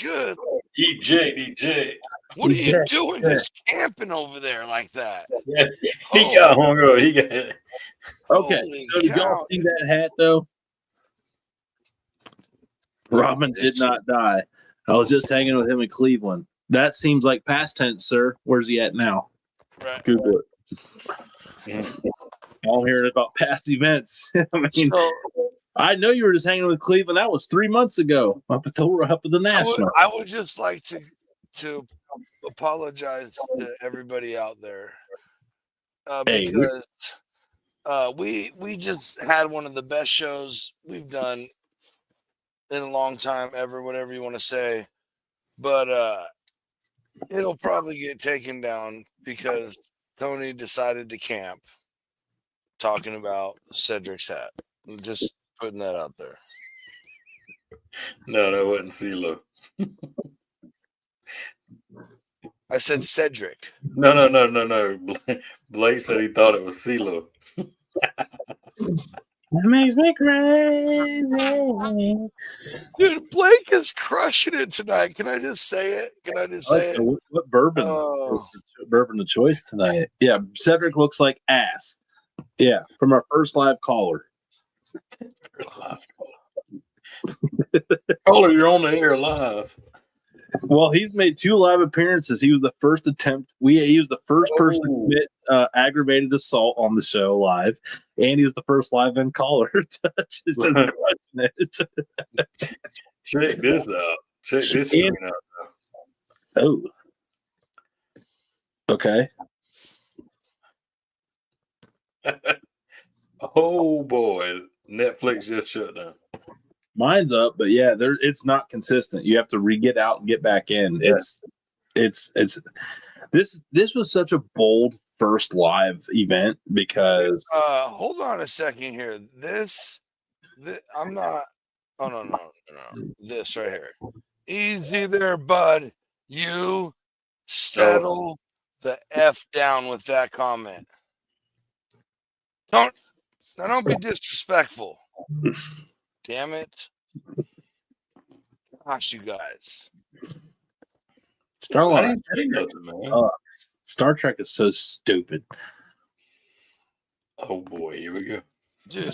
Good. EJ. What are you doing just camping over there like that? Yeah, he got hung up. Okay, so did y'all see that hat, though? Robin did not die. I was just hanging with him in Cleveland. That seems like past tense, sir. Where's he at now? Right. Google it. All I'm hearing about past events. I mean, I know you were just hanging with Cleveland. That was 3 months ago, up at the National. I would just like to apologize to everybody out there because we just had one of the best shows we've done in a long time ever, whatever you want to say. But it'll probably get taken down because Tony decided to camp talking about Cedric's hat. I'm just putting that out there. No, that wasn't CeeLo. I said Cedric. No. Blake said he thought it was CeeLo. That makes me crazy. Dude, Blake is crushing it tonight. Can I just say it? What bourbon? Bourbon of choice tonight? Yeah, Cedric looks like ass. Yeah, from our first live caller. Caller, you're on the air live. Well, he's made 2 live appearances. He was the first attempt. He was the first person to commit aggravated assault on the show live, and he was the first live-in caller. Check this out. Check this out. Oh, okay. Oh boy, Netflix just shut down. Mine's up, but yeah, it's not consistent. You have to get out and get back in. Yeah. It's this was such a bold first live event because hold on a second here. This I'm not. Oh no. This right here. Easy there, bud. You settle the F down with that comment. Don't be disrespectful. Damn it. Gosh, you guys. Star Trek is so stupid. Oh boy, here we go. Dude.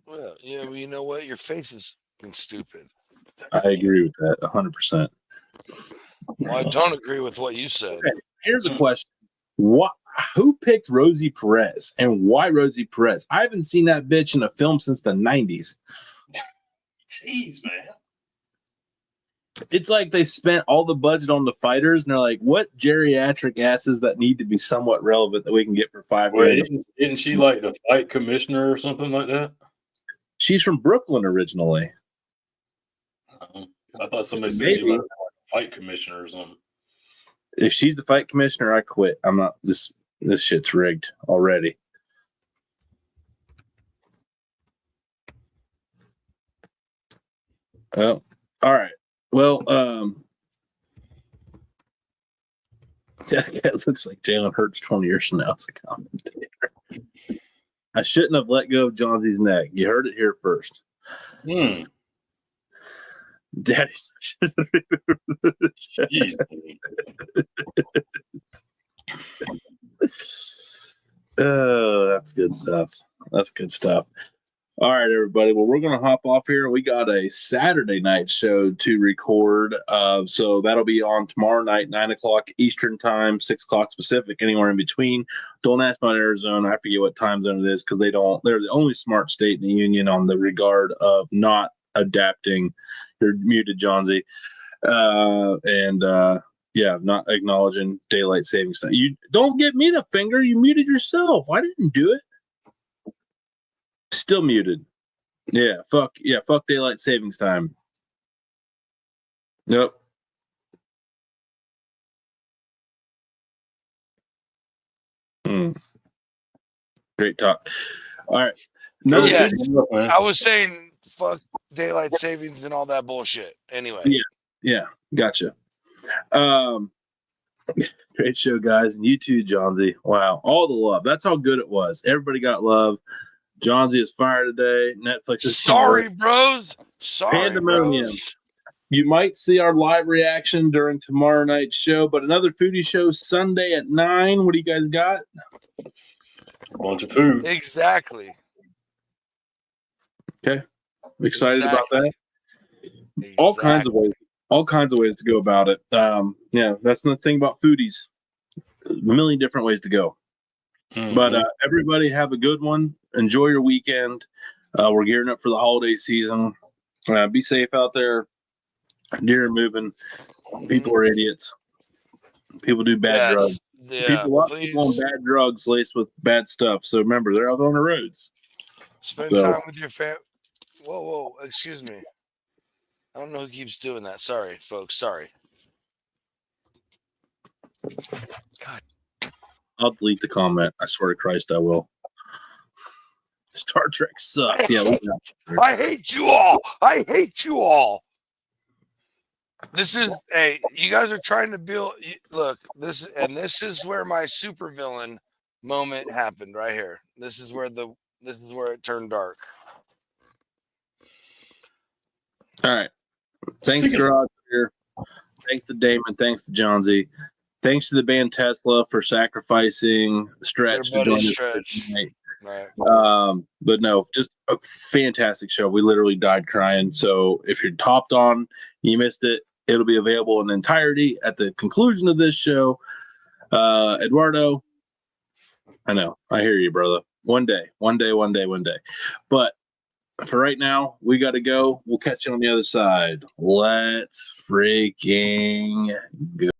Well, yeah, well, you know what? Your face is stupid. I agree with that 100%. Well, I don't agree with what you said. Okay, here's a question. Who picked Rosie Perez and why Rosie Perez? I haven't seen that bitch in a film since the 90s. Jeez, man. It's like they spent all the budget on the fighters, and they're like, what geriatric asses that need to be somewhat relevant that we can get for $5 grand? Isn't she like the fight commissioner or something like that? She's from Brooklyn originally. I thought somebody said she was like a fight commissioner or something. If she's the fight commissioner, I quit. I'm not. This shit's rigged already. Oh, all right. Well, it looks like Jalen Hurts 20 years from now as a commentator. I shouldn't have let go of Johnson's neck. You heard it here first. Daddy's. Oh, that's good stuff. That's good stuff. All right, everybody. Well, we're going to hop off here. We got a Saturday night show to record. So that'll be on tomorrow night, 9 o'clock Eastern time, 6 o'clock Pacific, anywhere in between. Don't ask about Arizona. I forget what time zone it is because they're the only smart state in the union on the regard of not adapting. They're muted, Johnsy. Not acknowledging daylight savings time. You don't give me the finger. You muted yourself. I didn't do it. Still muted. Yeah, fuck daylight savings time. Nope. Great talk. All right. No, yeah, I was saying fuck daylight savings and all that bullshit. Anyway. Yeah, gotcha. Great show, guys, and you too, Johnsy. Wow, all the love. That's how good it was. Everybody got love. Johnsy is fired today. Netflix is sorry, bros. Sorry, pandemonium. Bros. You might see our live reaction during tomorrow night's show, but another foodie show Sunday at 9. What do you guys got? A bunch of food. Exactly. Okay. I'm excited about that. All kinds of ways. all kinds of ways to go about it. Yeah, that's the thing about foodies. A million different ways to go. Mhm. But everybody have a good one. Enjoy your weekend. We're gearing up for the holiday season. Be safe out there. Deer are moving. People are idiots. People do bad drugs. Yeah, A lot of people on please bad drugs laced with bad stuff. So remember, they're out on the roads. spend So- time with your family. Whoa, excuse me. I don't know who keeps doing that. Sorry, folks. Sorry. God. I'll delete the comment. I swear to Christ, I will. Star Trek sucks. Yeah, I hate you all. I hate you all. This is you guys are trying to build. Look, this is where my supervillain moment happened right here. This is where it turned dark. All right. Thanks, Garage here. Thanks to Damon. Thanks to John Z. Thanks to the band Tesla for sacrificing Stretch to join us tonight. Right. But no, just a fantastic show. We literally died crying. So if you're topped on, you missed it. It'll be available in entirety at the conclusion of this show. Eduardo, I know. I hear you, brother. One day. But for right now, we got to go. We'll catch you on the other side. Let's freaking go.